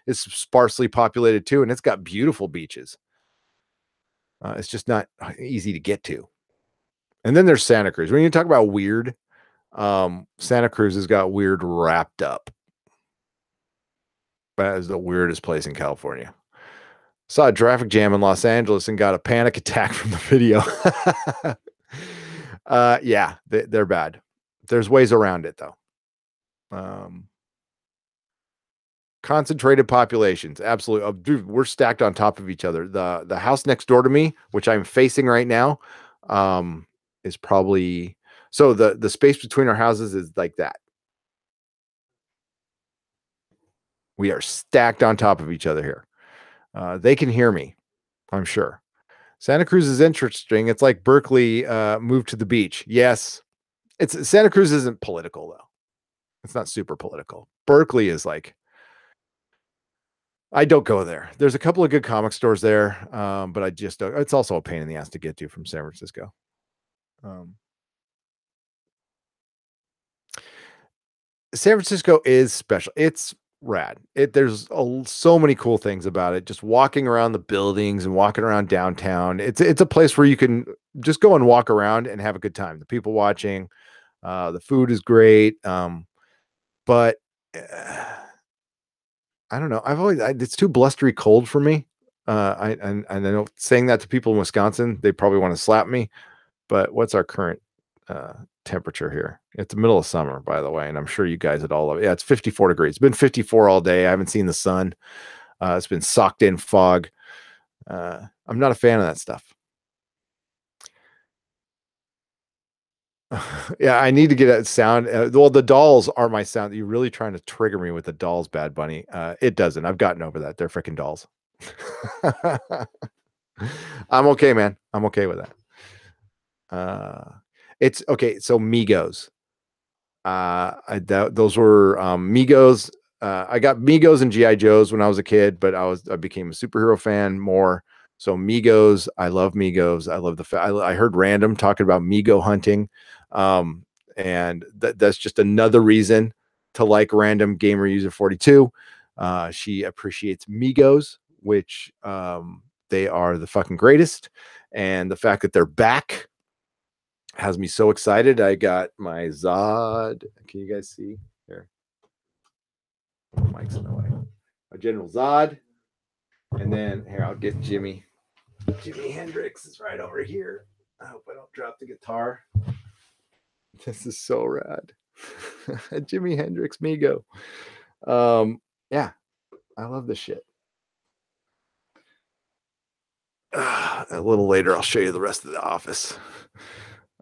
is sparsely populated too, and it's got beautiful beaches. It's just not easy to get to. And then there's Santa Cruz. When you talk about weird, Santa Cruz has got weird wrapped up. That is the weirdest place in California. Saw a traffic jam in Los Angeles and got a panic attack from the video. Yeah, they're bad. There's ways around it though. Concentrated populations, absolutely. Dude, we're stacked on top of each other. The house next door to me, which I'm facing right now, is probably, so the space between our houses is like that. We are stacked on top of each other here. They can hear me, I'm sure. Santa Cruz is interesting. It's like Berkeley moved to the beach. Yes, it's Santa Cruz isn't political though. It's not super political. Berkeley is like, I don't go there. There's a couple of good comic stores there, but I just don't. It's also a pain in the ass to get to from San Francisco. San Francisco is special. It's rad. There's so many cool things about it. Just walking around the buildings and walking around downtown. It's a place where you can just go and walk around and have a good time. The people watching, the food is great. But I don't know. It's too blustery cold for me. I know saying that to people in Wisconsin, they probably want to slap me. But what's our current temperature here? It's the middle of summer, by the way, and I'm sure you guys at all. Yeah, it's 54 degrees. It's been 54 all day. I haven't seen the sun. It's been socked in fog. I'm not a fan of that stuff. Yeah, I need to get a sound. Well, the dolls are my sound. You're really trying to trigger me with the dolls, Bad Bunny. It doesn't. I've gotten over that. They're freaking dolls. I'm okay, man. I'm okay with that. It's okay. So Migos. Those were Migos. I got Migos and GI Joes when I was a kid, but I became a superhero fan more. So Migos, I love Migos. I love I heard Random talking about Migo hunting, and that's just another reason to like Random Gamer User 42. She appreciates Migos, which they are the fucking greatest, and the fact that they're back has me so excited. I got my Zod. Can you guys see here? Mike's in the way. My General Zod, and then here I'll get Jimmy. Jimi Hendrix is right over here. I hope I don't drop the guitar. This is so rad. Jimi Hendrix Migo. Yeah, I love this shit. A little later, I'll show you the rest of the office.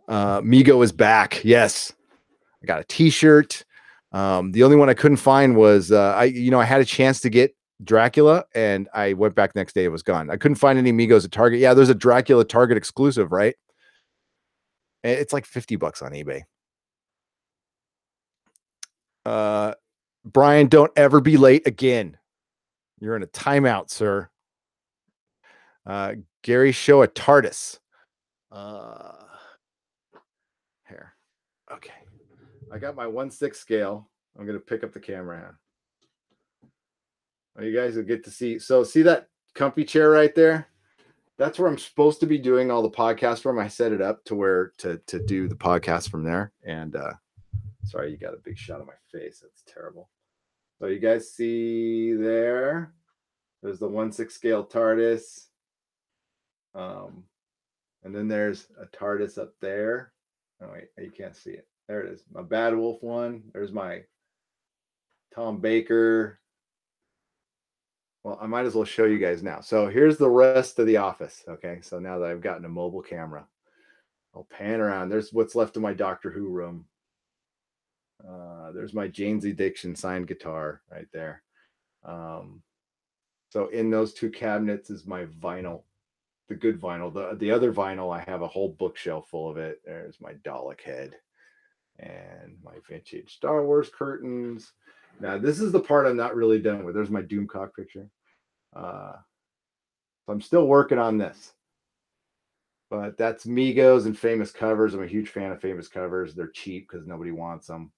Migo is back. Yes, I got a T-shirt. The only one I couldn't find was I had a chance to get Dracula, and I went back the next day. It was gone. I couldn't find any Migos at Target. Yeah, there's a Dracula Target exclusive, right? It's like $50 on eBay. Brian, don't ever be late again. You're in a timeout, sir. Gary, show a TARDIS. Here. Okay. I got my 1/6 scale. I'm going to pick up the camera. You guys will get to see. So see that comfy chair right there? That's where I'm supposed to be doing all the podcasts from. I set it up to where to do the podcast from there. And sorry, you got a big shot of my face. That's terrible. So you guys see there? There's the 1/6 scale TARDIS. And then there's a TARDIS up there. Oh wait, you can't see it. There it is. My Bad Wolf one. There's my Tom Baker. Well, I might as well show you guys now. So here's the rest of the office. Okay, so now that I've gotten a mobile camera, I'll pan around. There's what's left of my Doctor Who room. There's my Jane's Addiction signed guitar right there. So in those two cabinets is my vinyl, the good vinyl. The other vinyl, I have a whole bookshelf full of it. There's my Dalek head and my vintage Star Wars curtains. Now, this is the part I'm not really done with. There's my Doomcock picture. So I'm still working on this. But that's Migos and famous covers. I'm a huge fan of famous covers. They're cheap because nobody wants them.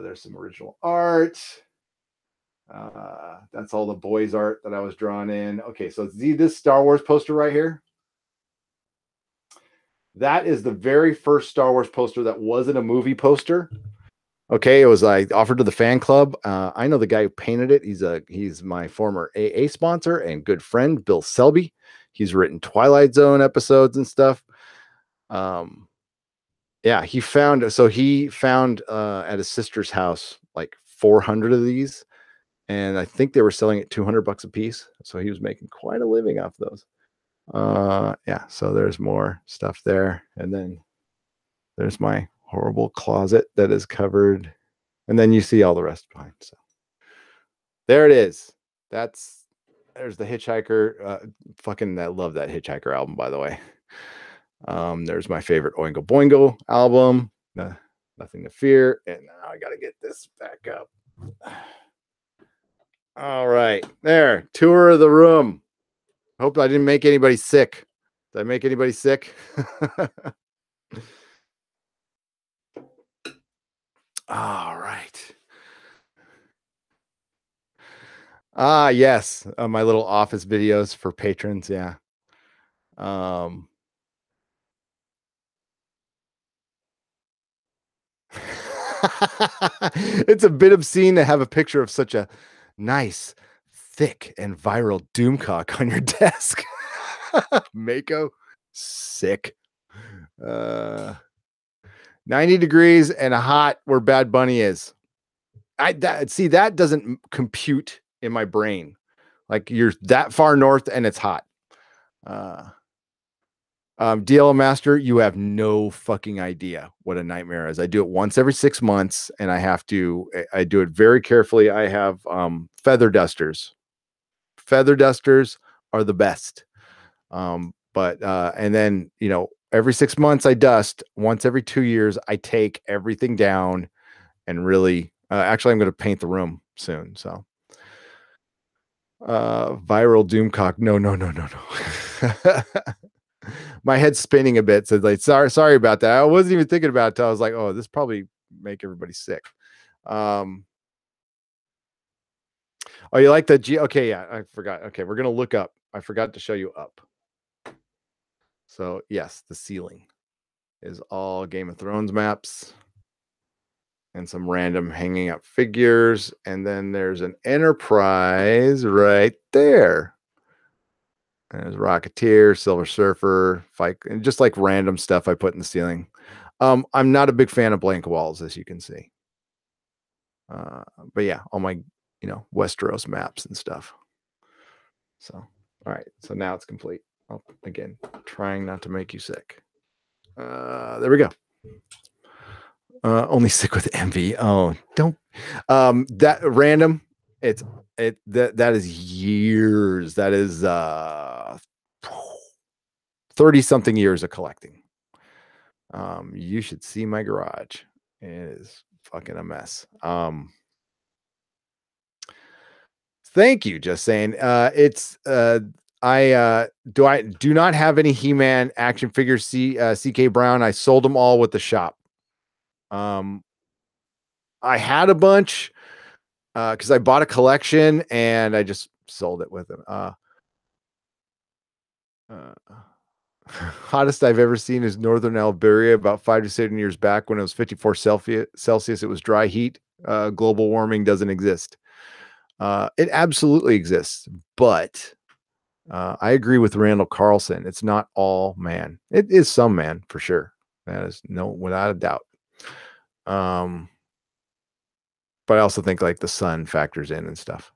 There's some original art. That's all the boys' art that I was drawing in. Okay, so see this Star Wars poster right here? That is the very first Star Wars poster that wasn't a movie poster. Okay, it was like offered to the fan club. I know the guy who painted it. He's my former AA sponsor and good friend, Bill Selby. He's written Twilight Zone episodes and stuff. Yeah, he found at his sister's house like 400 of these, and I think they were selling at $200 a piece. So he was making quite a living off those. Yeah, so there's more stuff there, and then there's my horrible closet that is covered, and then you see all the rest behind. So there it is. There's the Hitchhiker. I love that Hitchhiker album, by the way. There's my favorite Oingo Boingo album, Nothing to Fear, and now I gotta get this back up. All right, there. Tour of the room. Hope I didn't make anybody sick. Did I make anybody sick? All right. Yes, my little office videos for patrons. Yeah. It's a bit obscene to have a picture of such a nice, thick, and viral Doomcock on your desk. Mako, sick. 90 degrees and a hot where Bad Bunny is. That doesn't compute in my brain. Like you're that far north and it's hot. DLO Master, you have no fucking idea what a nightmare is. I do it once every 6 months, and I do it very carefully. I have feather dusters. Feather dusters are the best. And then, every 6 months I dust. Once every 2 years, I take everything down and really, actually, I'm going to paint the room soon. So, viral Doomcock. No. My head's spinning a bit. So like, sorry about that. I wasn't even thinking about it. I was like, oh, this probably make everybody sick. Oh, you like the G? Okay, yeah, I forgot. Okay, we're gonna look up. I forgot to show you up. So yes, the ceiling is all Game of Thrones maps and some random hanging up figures, and then there's an Enterprise right there. There's Rocketeer, Silver Surfer, Fight, and just like random stuff I put in the ceiling. I'm not a big fan of blank walls, as you can see. But yeah, all my, Westeros maps and stuff. So, all right. So now it's complete. Again, trying not to make you sick. There we go. Only sick with envy. Oh, don't. That random. That is years. That is 30 something years of collecting. You should see my garage. It is fucking a mess. Thank you. Just saying. I do not have any He-Man action figures. CK Brown. I sold them all with the shop. I had a bunch. because I bought a collection and I just sold it with them. Uh, Hottest I've ever seen is Northern Alberia about 5 to 7 years back when it was 54 Celsius. It was dry heat. Global warming doesn't exist. It absolutely exists, but I agree with Randall Carlson. It's not all man. It is some man for sure. That is no, without a doubt. But I also think like the sun factors in and stuff.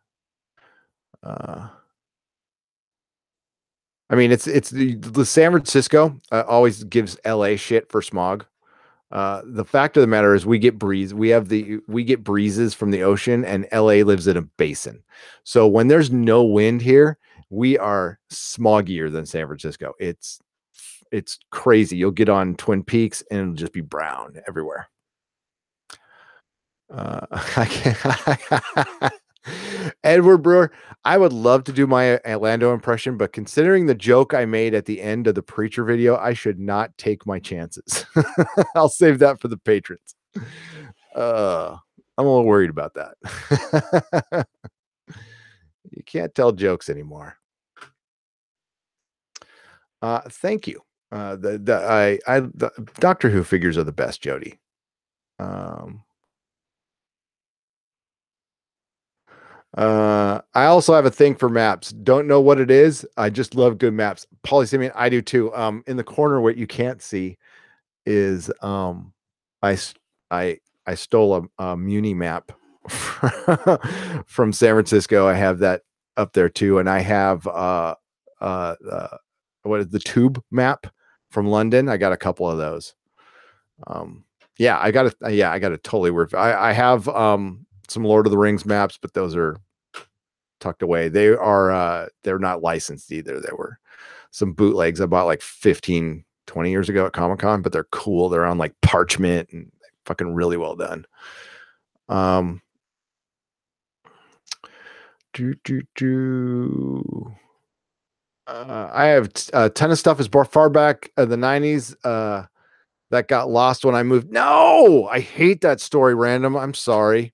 I mean, it's the San Francisco always gives LA shit for smog. The fact of the matter is we get breeze. We get breezes from the ocean, and LA lives in a basin. So when there's no wind here, we are smoggier than San Francisco. It's crazy. You'll get on Twin Peaks and it'll just be brown everywhere. I can't. Edward Brewer, I would love to do my Orlando impression, but considering the joke I made at the end of the Preacher video, I should not take my chances. I'll save that for the patrons. I'm a little worried about that. You can't tell jokes anymore. Thank you. The Doctor Who figures are the best, Jody. I also have a thing for maps. Don't know what it is. I just love good maps. Polysimian, I do too. In the corner, what you can't see is I s- I stole a Muni map from San Francisco. I have that up there too, and I have what is the Tube map from London? I got a couple of those. Yeah, I got a totally weird. I have some Lord of the Rings maps, but those are tucked away. They're not licensed either. There were some bootlegs I bought like 15, 20 years ago at Comic-Con, but they're cool. They're on like parchment and fucking really well done. I have a ton of stuff as far back the 90s that got lost when I moved. No, I hate that story, Random. I'm sorry.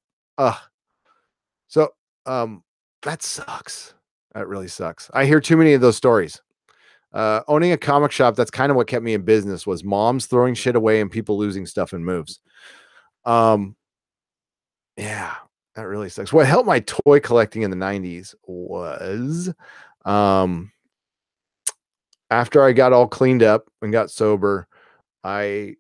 So that sucks. That really sucks. I hear too many of those stories. Owning a comic shop, that's kind of what kept me in business, was moms throwing shit away and people losing stuff in moves. Yeah, that really sucks. What helped my toy collecting in the 90s was after I got all cleaned up and got sober, I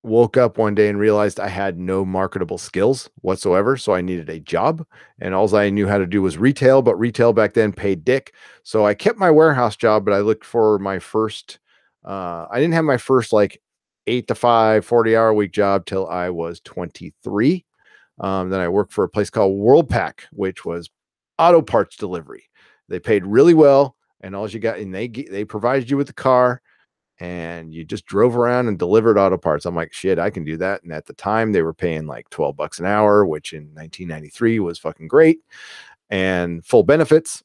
woke up one day and realized I had no marketable skills whatsoever. So I needed a job, and all I knew how to do was retail, but retail back then paid dick. So I kept my warehouse job, but I looked for my first, I didn't have my first like 8 to 5, 40-hour a week job till I was 23. Then I worked for a place called Worldpack, which was auto parts delivery. They paid really well, and all you got, and they provided you with the car, and you just drove around and delivered auto parts. I'm like, shit, I can do that. And at the time, they were paying like $12 an hour, which in 1993 was fucking great, and full benefits.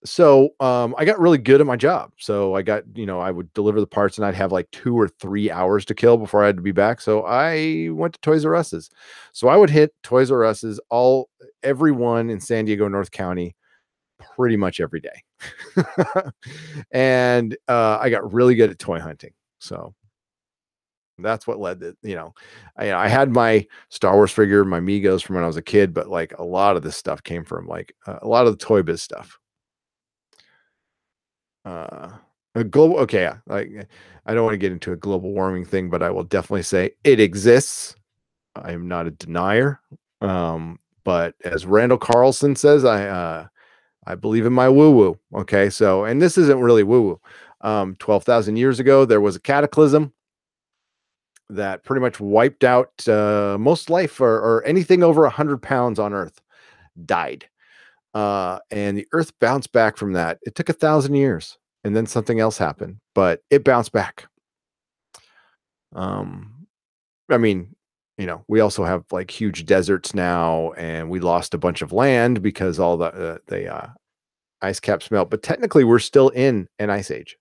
So I got really good at my job. So I got, I would deliver the parts and I'd have like 2 or 3 hours to kill before I had to be back. So I went to Toys R Us's. So I would hit Toys R Us's everyone in San Diego, North County, pretty much every day. And I got really good at toy hunting. So that's what led to, I had my Star Wars figure, my Migos from when I was a kid, but like a lot of this stuff came from like a lot of the Toy Biz stuff. A global, okay, yeah, like I don't want to get into a global warming thing, but I will definitely say it exists. I am not a denier. But as Randall Carlson says, I believe in my woo-woo. Okay, so, and this isn't really woo-woo. 12,000 years ago, there was a cataclysm that pretty much wiped out most life, or anything over 100 pounds on Earth died. And the Earth bounced back from that. It took 1,000 years, and then something else happened, but it bounced back. I mean, we also have like huge deserts now, and we lost a bunch of land because all the ice caps melt. But technically, we're still in an ice age.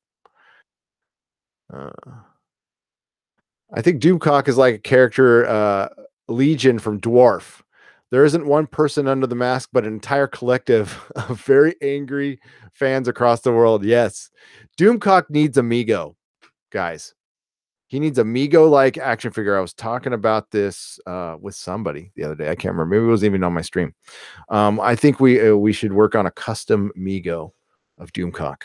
I think Doomcock is like a character, Legion from Dwarf. There isn't one person under the mask, but an entire collective of very angry fans across the world. Yes. Doomcock needs Amigo, guys. He needs Amigo-like action figure. I was talking about this with somebody the other day. I can't remember. Maybe it was even on my stream. I think we should work on a custom Amigo of Doomcock.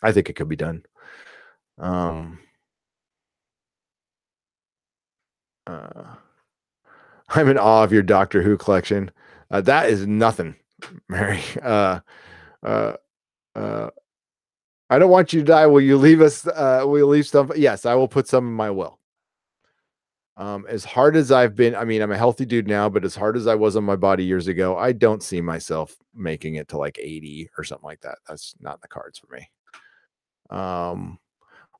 I think it could be done. I'm in awe of your Doctor Who collection. That is nothing, Mary. I don't want you to die. Will you leave us? Will you leave some? Yes, I will put some in my will. As hard as I've been, I mean, I'm a healthy dude now, but as hard as I was on my body years ago, I don't see myself making it to like 80 or something like that. That's not in the cards for me.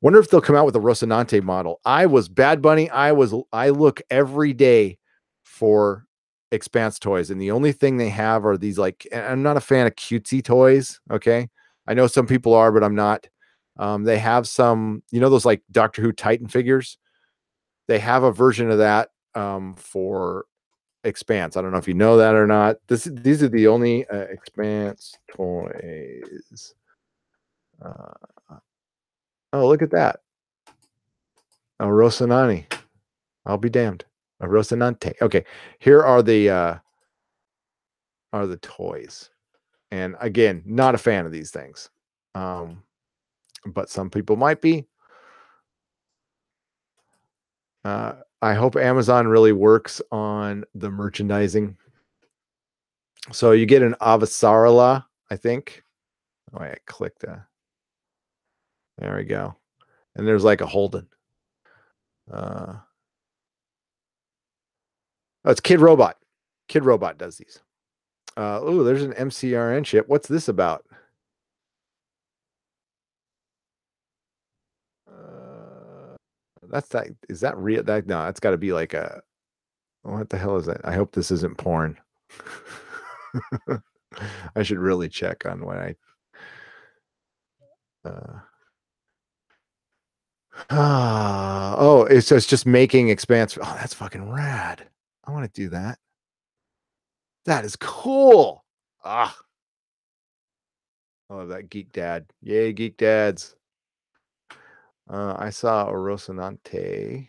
Wonder if they'll come out with a Rocinante model. I was Bad Bunny. I look every day for Expanse toys, and the only thing they have are these, like, and I'm not a fan of cutesy toys. Okay. I know some people are, but I'm not. They have some, those like Doctor Who Titan figures. They have a version of that for Expanse. I don't know if you know that or not. These are the only Expanse toys. Oh, look at that. A Rocinante. I'll be damned. A Rocinante. Okay, here are the toys. And again, not a fan of these things. But some people might be. I hope Amazon really works on the merchandising. So you get an Avasarala, I think. Oh, I clicked. There we go. And there's like a Holden. Oh, it's Kid Robot. Kid Robot does these. Oh, there's an MCRN ship. What's this about? That's that. Is that real? No, that's got to be like a. What the hell is that? I hope this isn't porn. I should really check on what I. It's just making Expanse. Oh, that's fucking rad. I want to do that. That is cool. I love that Geek Dad. Yay, Geek Dads. I saw a Rocinante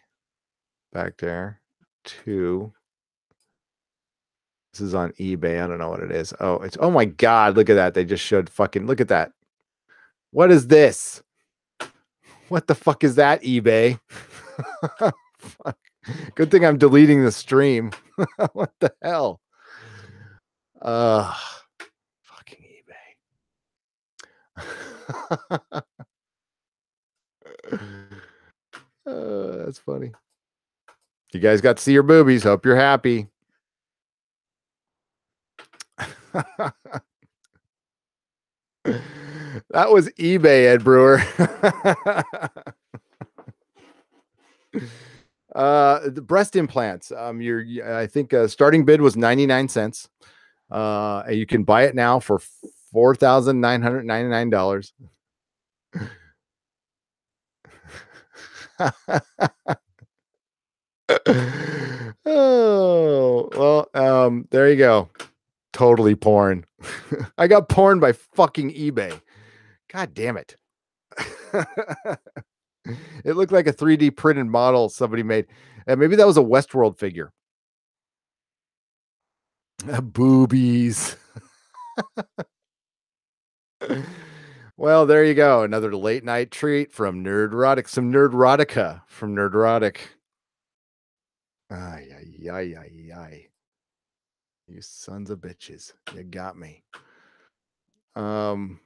back there too. This is on eBay. I don't know what it is. Oh my God, look at that. They just showed look at that. What is this? What the fuck is that, eBay? Fuck. Good thing I'm deleting the stream. What the hell? Fucking eBay. That's funny. You guys got to see your boobies. Hope you're happy. That was eBay, Ed Brewer. The breast implants. I think starting bid was 99 cents. You can buy it now for $4,999. Oh, well, there you go. Totally porn. I got porn by fucking eBay. God damn it. It looked like a 3D printed model somebody made. And maybe that was a Westworld figure. Boobies. Well, there you go. Another late night treat from Nerdrotic. Some Nerdrotica from Nerdrotic. Ay, ay, ay, ay, ay. You sons of bitches. You got me. I'm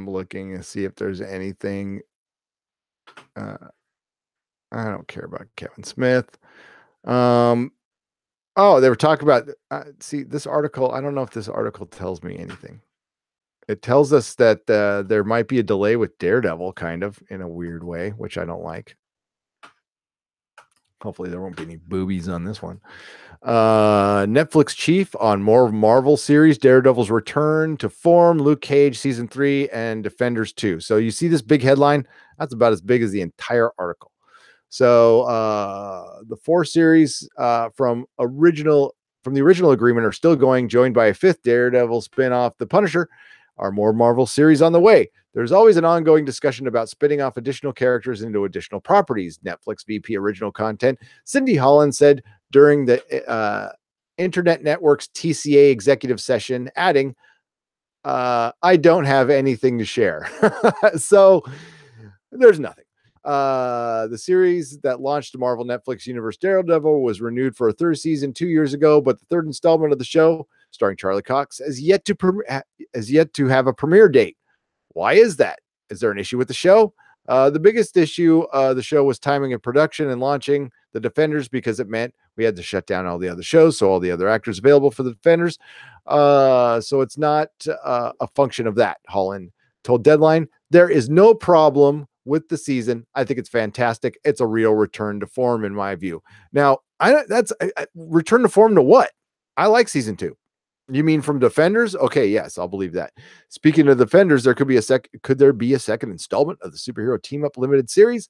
looking to see if there's anything. I don't care about Kevin Smith. They were talking about, see this article. I don't know if this article tells me anything. It tells us that there might be a delay with Daredevil, kind of in a weird way, which I don't like. Hopefully there won't be any boobies on this one. Netflix chief on more Marvel series, Daredevil's return to form, Luke Cage season 3, and Defenders 2. So you see this big headline? That's about as big as the entire article. So the 4 series from the original agreement are still going, joined by a 5th Daredevil spinoff, The Punisher. Are more Marvel series on the way? There's always an ongoing discussion about spinning off additional characters into additional properties. Netflix VP original content Cindy Holland said during the Internet Network's TCA executive session, adding, I don't have anything to share. So there's nothing. The series that launched the Marvel Netflix Universe Daredevil was renewed for a 3rd season 2 years ago, but the 3rd installment of the show, starring Charlie Cox, has yet to have a premiere date. Why is that? Is there an issue with the show? The biggest issue the show was timing of production and launching The Defenders, because it meant we had to shut down all the other shows, so all the other actors available for The Defenders. So it's not a function of that. Holland told Deadline, there is no problem with the season. I think it's fantastic. It's a real return to form, in my view. Now, return to form to what? I like season 2. You mean from Defenders? Okay, yes, I'll believe that. Speaking of Defenders, could there be a second installment of the superhero team up limited series?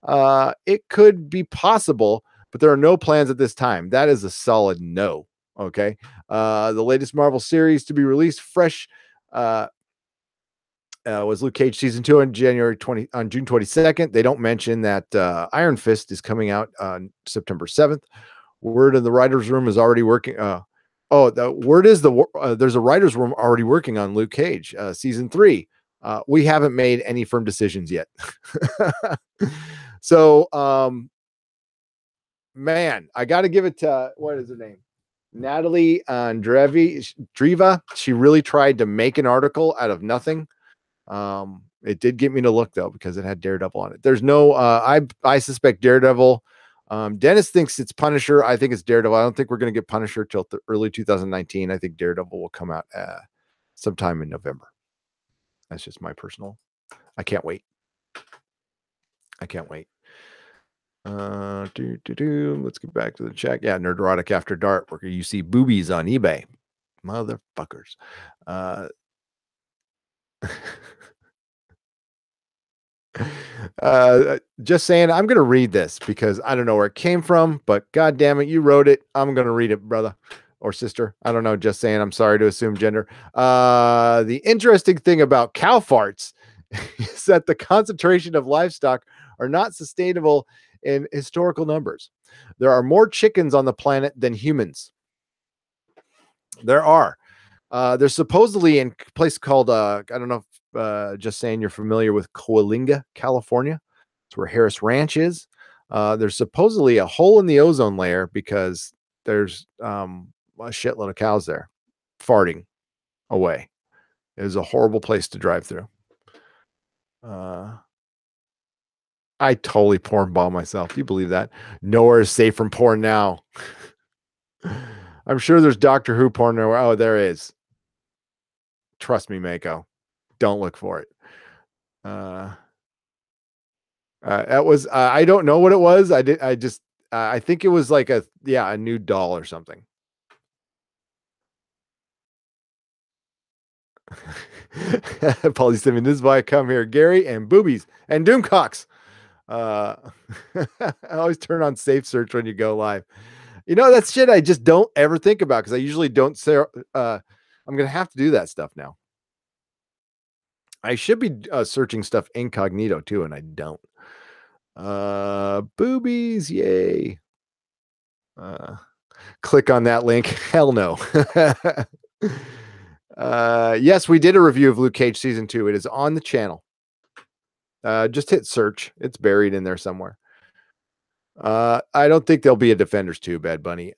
It could be possible, but there are no plans at this time. That is a solid no. Okay. The latest Marvel series to be released fresh was Luke Cage season 2 on June 22nd. They don't mention that Iron Fist is coming out on September 7th. Word in the writer's room is already working. The word is there's a writer's room already working on Luke Cage season 3. We haven't made any firm decisions yet. So, man, I got to give it to, what is her name? Natalie Andreeva. She really tried to make an article out of nothing. It did get me to look, though, because it had Daredevil on it. There's no, I suspect Daredevil. Dennis thinks it's Punisher. I think it's Daredevil. I don't think we're going to get Punisher till early 2019. I think Daredevil will come out sometime in November. That's just my personal. I can't wait. Let's get back to the chat. Yeah, Nerdrotic After Dark, where you see boobies on eBay. Motherfuckers. Just saying, I'm going to read this because I don't know where it came from, but God damn it, you wrote it. I'm going to read it, brother or sister. I don't know. Just saying, I'm sorry to assume gender. The interesting thing about cow farts is that the concentration of livestock are not sustainable in historical numbers. There are more chickens on the planet than humans. There are. There's supposedly in a place called, I don't know if just saying you're familiar with Coalinga, California. It's where Harris Ranch is. There's supposedly a hole in the ozone layer because there's a shitload of cows there farting away. It is a horrible place to drive through. I totally porn bomb myself. Do you believe that? Nowhere is safe from porn now. I'm sure there's Doctor Who porn nowhere. Oh, there is. Trust me, Mako. Don't look for it. That was I don't know what it was. I think it was like a new doll or something. Paulie Simmons, this is why I come here. Gary and boobies and doomcocks. I always turn on safe search when you go live. You know, that's shit I just don't ever think about because I usually don't say I'm gonna have to do that stuff now. I should be searching stuff incognito too, and I don't. Boobies, yay. Click on that link. Hell no. Yes, we did a review of Luke Cage season 2. It is on the channel. Just hit search. It's buried in there somewhere. I don't think there'll be a Defenders 2, Bad Bunny.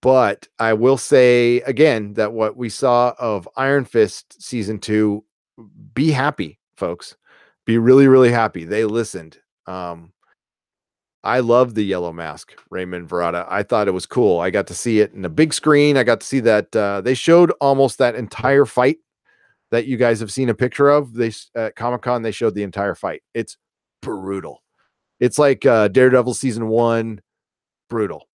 But I will say again that what we saw of Iron Fist season 2, be happy, folks. Be really, really happy. They listened. I love the yellow mask, Raymond Verrata. I thought it was cool. I got to see it in a big screen. I got to see that they showed almost that entire fight that you guys have seen a picture of. They at Comic-Con, they showed the entire fight. It's brutal. It's like Daredevil season 1, brutal.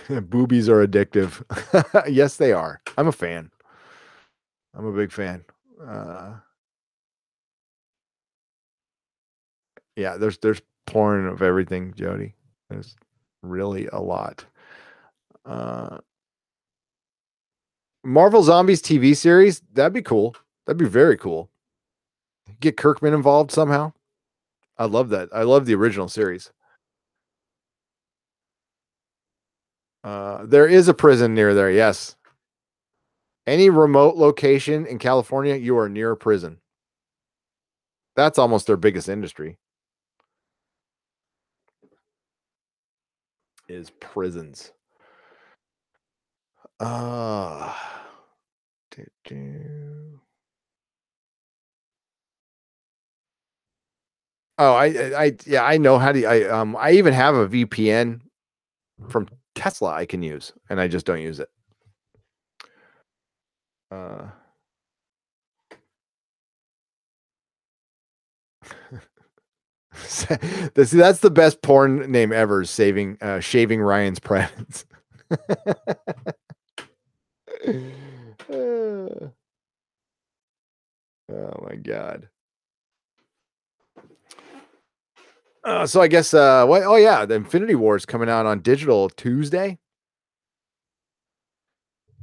Boobies are addictive. Yes, they are. I'm a fan. I'm a big fan. Uh, yeah, there's porn of everything, Jody. There's really a lot. Uh, Marvel Zombies TV series, that'd be cool. That'd be very cool. Get Kirkman involved somehow. I love that. I love the original series. There is a prison near there. Yes. Any remote location in California, you are near a prison. That's almost their biggest industry. Is prisons. Uh Oh, yeah, I know how to I even have a VPN from Tesla I can use, and I just don't use it. Uh that's the best porn name ever, shaving Ryan's privates. Oh my god. So I guess what? Oh yeah, the Infinity War is coming out on digital Tuesday.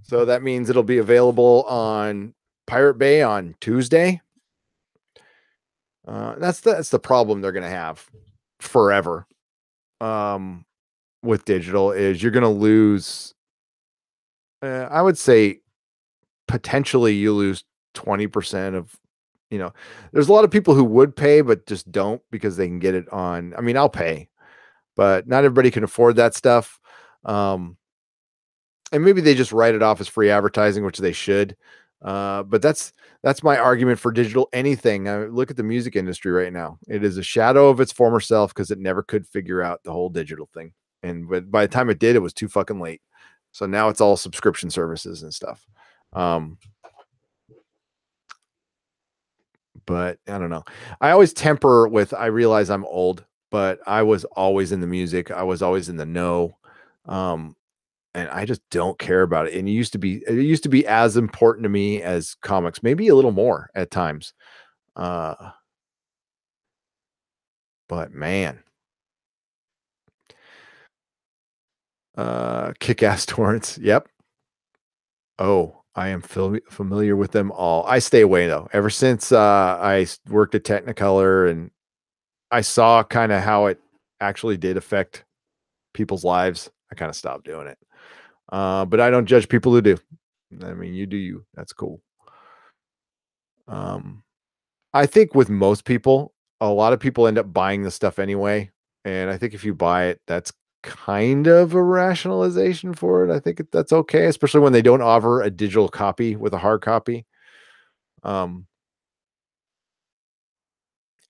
So that means it'll be available on Pirate Bay on Tuesday. That's the problem they're gonna have forever. With digital is you're gonna lose. I would say potentially you lose 20% of. There's a lot of people who would pay but just don't because they can get it on. I mean, I'll pay, but not everybody can afford that stuff. And maybe they just write it off as free advertising, which they should. But that's my argument for digital anything. Look at the music industry right now. It is a shadow of its former self because it never could figure out the whole digital thing. And by the time it did, it was too fucking late. So now it's all subscription services and stuff. But I don't know. I always temper with I realize I'm old, but I was always in the music. I was always in the know. And I just don't care about it. And it used to be as important to me as comics, maybe a little more at times. Uh, but man, kick-ass torrents. Yep. Oh, I am familiar with them all. I stay away though. Ever since worked at Technicolor and I saw kind of how it actually did affect people's lives, I kind of stopped doing it. But I don't judge people who do. I mean, you do you. That's cool. Um, I think with most people, a lot of people end up buying the stuff anyway. And I think if you buy it, that's kind of a rationalization for it. I think that's okay, especially when they don't offer a digital copy with a hard copy. Um,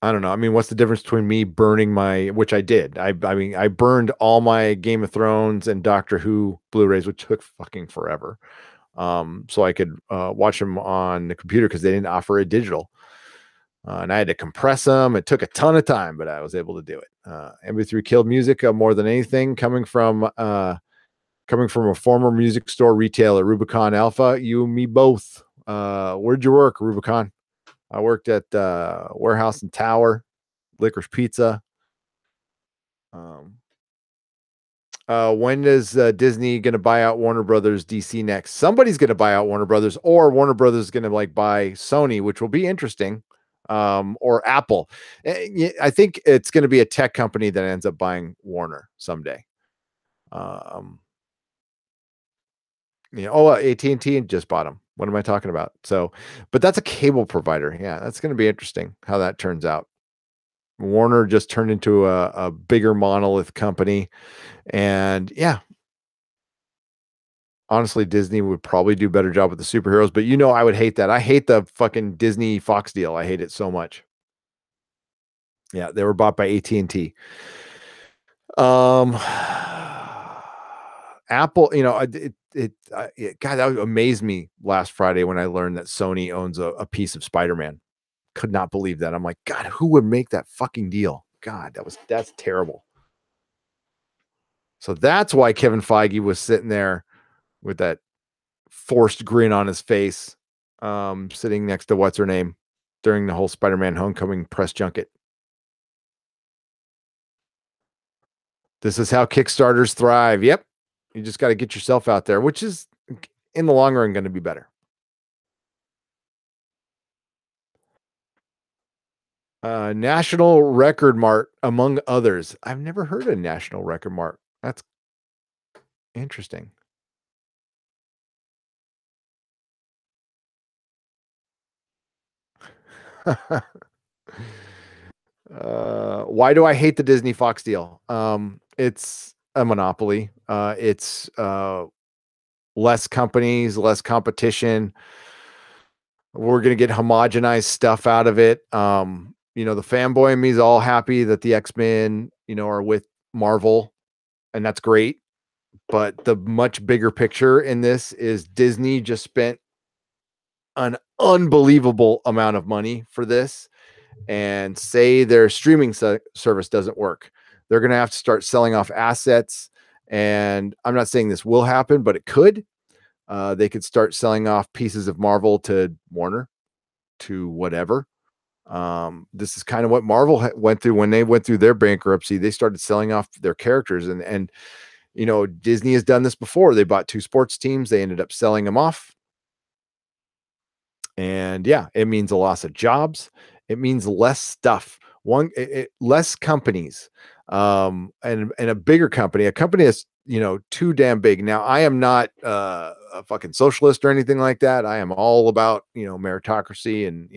I don't know. I mean, what's the difference between me burning which I did. I mean, I burned all my Game of Thrones and Doctor Who Blu-rays, which took fucking forever. So I could watch them on the computer because they didn't offer a digital. And I had to compress them. It took a ton of time, but I was able to do it. MP3 killed music more than anything. Coming from a former music store retailer, Rubicon Alpha. You and me both. Where'd you work, Rubicon? I worked at Warehouse and Tower, Licorice Pizza. When is Disney going to buy out Warner Brothers DC next? Somebody's going to buy out Warner Brothers, or Warner Brothers is going to buy Sony, which will be interesting. Or Apple. I think it's going to be a tech company that ends up buying Warner someday. AT&T just bought them. What am I talking about? So, but that's a cable provider. Yeah, that's going to be interesting how that turns out. Warner just turned into a bigger monolith company. And yeah, honestly, Disney would probably do a better job with the superheroes, but I would hate that. I hate the fucking Disney Fox deal. I hate it so much. Yeah, they were bought by AT&T. Apple, God, that amazed me last Friday when I learned that Sony owns a piece of Spider-Man. Could not believe that. I'm like, God, who would make that fucking deal? God, that's terrible. So that's why Kevin Feige was sitting there with that forced grin on his face, sitting next to what's her name during the whole Spider-Man Homecoming press junket. This is how Kickstarters thrive. Yep. You just got to get yourself out there, which is in the long run going to be better. National Record Mart, among others. I've never heard of National Record Mart. That's interesting. Why do I hate the Disney Fox deal? It's a monopoly. It's less companies, less competition. We're gonna get homogenized stuff out of it. The fanboy in me is all happy that the X-Men, are with Marvel, and that's great. But the much bigger picture in this is Disney just spent an unbelievable amount of money for this, and say their streaming service doesn't work. They're gonna have to start selling off assets. And I'm not saying this will happen, but it could. They could start selling off pieces of Marvel to Warner, to whatever. This is kind of what Marvel went through when they went through their bankruptcy. They started selling off their characters, and Disney has done this before. They bought two sports teams. They ended up selling them off, and yeah, it means a loss of jobs. It means less stuff. Less companies, and a bigger company, a company that's too damn big. Now, I am not a fucking socialist or anything like that. I am all about meritocracy, and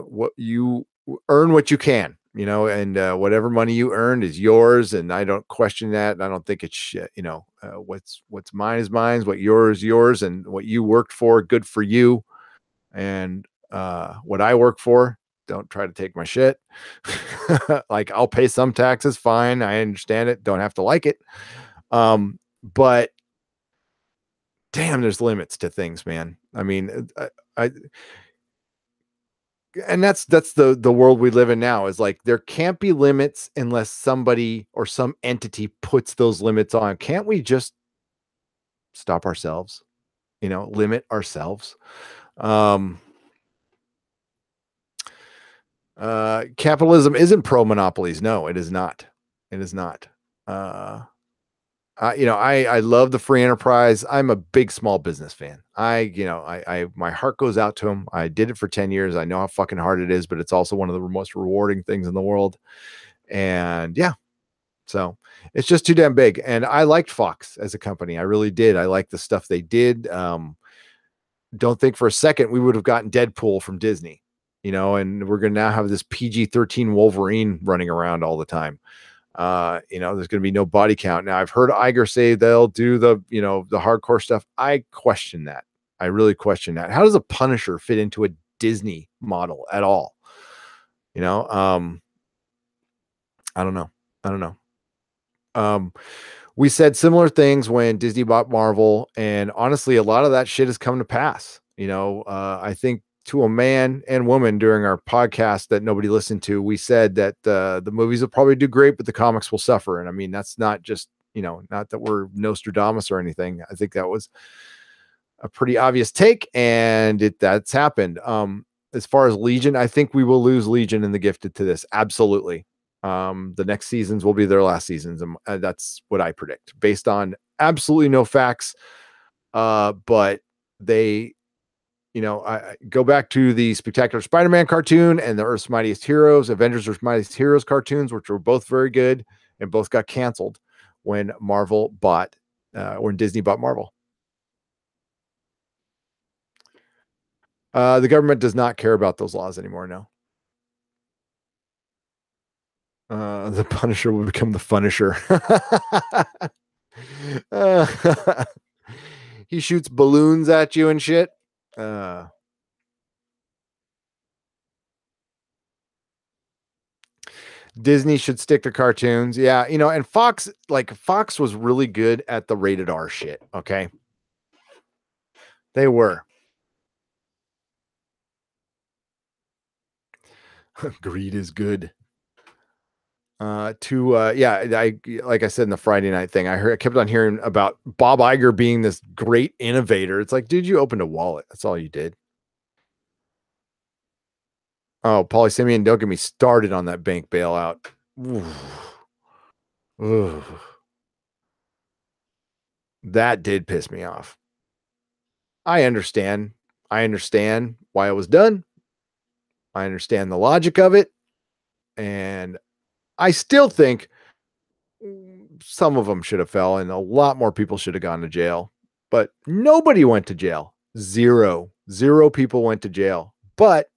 what you earn what you can, and whatever money you earned is yours, and I don't question that. And I don't think it's shit. What's mine is mine, what yours is yours, and what you worked for, good for you. And what I work for, don't try to take my shit. Like, I'll pay some taxes, fine, I understand it, don't have to like it. But damn, there's limits to things, man. I mean, I and that's the world we live in now, is like there can't be limits unless somebody or some entity puts those limits on. Can't we just stop ourselves, limit ourselves? um Capitalism isn't pro monopolies. No, it is not. It is not. uh I love the free enterprise. I'm a big small business fan. I my heart goes out to them. I did it for 10 years. I know how fucking hard it is, but it's also one of the most rewarding things in the world. And yeah, so it's just too damn big. And I liked Fox as a company. I really did. I liked the stuff they did. Don't think for a second we would have gotten Deadpool from Disney, and we're going to now have this PG-13 Wolverine running around all the time. There's going to be no body count. Now, I've heard Iger say they'll do the hardcore stuff. I question that. I really question that. How does a Punisher fit into a Disney model at all? I don't know. I don't know. We said similar things when Disney bought Marvel, and honestly, a lot of that shit has come to pass. I think to a man and woman during our podcast that nobody listened to, we said that the movies will probably do great, but the comics will suffer. And I mean, that's not just, not that we're Nostradamus or anything. I think that was a pretty obvious take, and that's happened. As far as Legion, I think we will lose Legion and the Gifted to this. Absolutely. The next seasons will be their last seasons, and that's what I predict based on absolutely no facts. But they, I go back to the Spectacular Spider-Man cartoon and the Earth's Mightiest Heroes, Avengers Earth's Mightiest Heroes cartoons, which were both very good and both got canceled when when Disney bought Marvel. The government does not care about those laws anymore. No. The Punisher will become the Funisher. He shoots balloons at you and shit. Disney should stick to cartoons. Yeah, and Fox was really good at the rated R shit. Okay. They were. Greed is good. Yeah, I like I said in the Friday night thing, I kept on hearing about Bob Iger being this great innovator. It's like, dude, you opened a wallet. That's all you did. Oh, Paulie Simeon, don't get me started on that bank bailout. Ooh. That did piss me off. I understand. I understand why it was done. I understand the logic of it. And I still think some of them should have fell and a lot more people should have gone to jail. But nobody went to jail. Zero people went to jail. But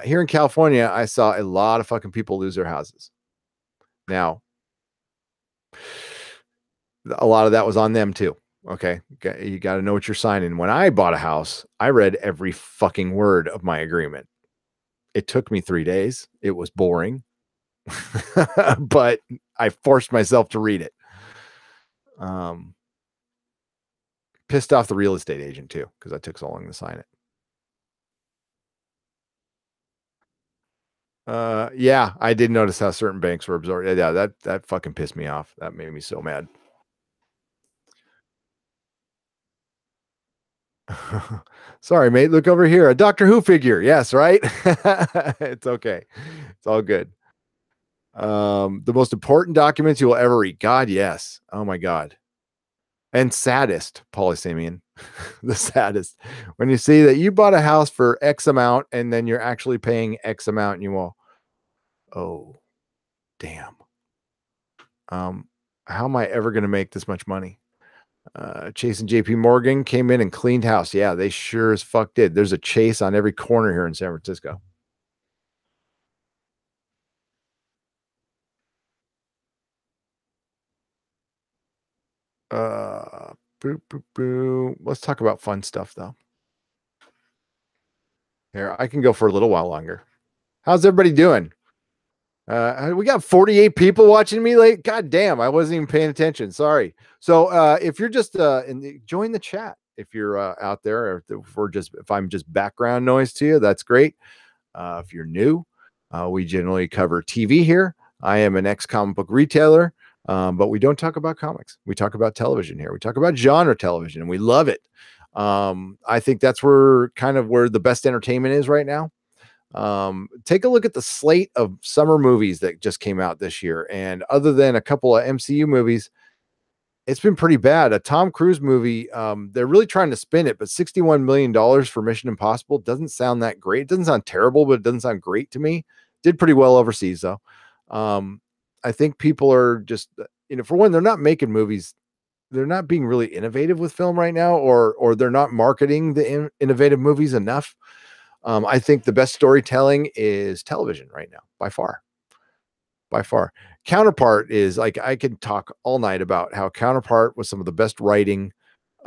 here in California, I saw a lot of fucking people lose their houses. Now, a lot of that was on them too. Okay. You got to know what you're signing. When I bought a house, I read every fucking word of my agreement. It took me 3 days. It was boring, but I forced myself to read it. Pissed off the real estate agent too, because I took so long to sign it. Yeah, I did notice how certain banks were absorbed. Yeah, that fucking pissed me off. That made me so mad. Sorry, mate. Look over here. A Doctor Who figure. Yes, right? It's okay. It's all good. The most important documents you will ever read. God, yes. Oh my God. And saddest, Polysamian. The saddest. When you see that you bought a house for X amount and then you're actually paying X amount and you will, oh, damn. How am I ever going to make this much money? Chase and JP Morgan came in and cleaned house. Yeah, they sure as fuck did. There's a Chase on every corner here in San Francisco. Let's talk about fun stuff though. Here, I can go for a little while longer. How's everybody doing? We got 48 people watching me late. God damn, I wasn't even paying attention. Sorry. So if you're just join the chat if you're out there, or if I'm just background noise to you, that's great. If you're new, we generally cover TV here. I am an ex-comic book retailer, but we don't talk about comics. We talk about television here. We talk about genre television, and we love it. I think that's where the best entertainment is right now. Take a look at the slate of summer movies that just came out this year, and other than a couple of MCU movies, it's been pretty bad. A Tom Cruise movie, they're really trying to spin it, but $61 million for Mission Impossible doesn't sound that great. It doesn't sound terrible, but it doesn't sound great to me. Did pretty well overseas though. I think people are just, for one, they're not making movies. They're not being really innovative with film right now, or they're not marketing the innovative movies enough. I think the best storytelling is television right now, by far. By far. Counterpart is like, I could talk all night about how Counterpart was some of the best writing.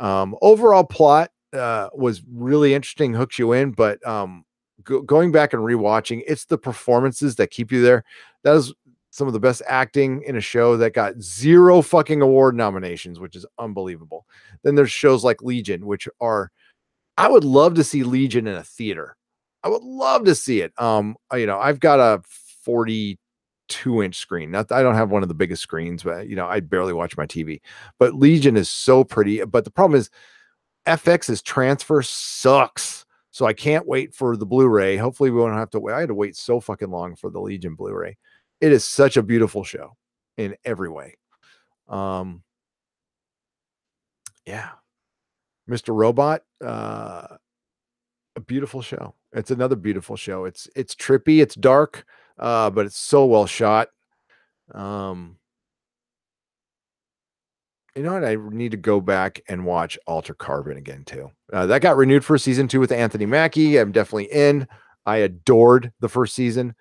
Overall plot was really interesting, hooks you in, but going back and rewatching, it's the performances that keep you there. That is some of the best acting in a show that got 0 fucking award nominations, which is unbelievable. Then there's shows like Legion, I would love to see Legion in a theater. I would love to see it. I've got a 42-inch screen. I don't have one of the biggest screens, but I barely watch my TV. But Legion is so pretty. But the problem is FX's transfer sucks. So I can't wait for the Blu-ray. Hopefully we won't have to wait. I had to wait so fucking long for the Legion Blu-ray. It is such a beautiful show in every way. Yeah. Mr. Robot, a beautiful show. It's another beautiful show. It's trippy, it's dark, but it's so well shot. You know what? I need to go back and watch Alter Carbon again too. That got renewed for season 2 with Anthony Mackie. I'm definitely in. I adored the first season,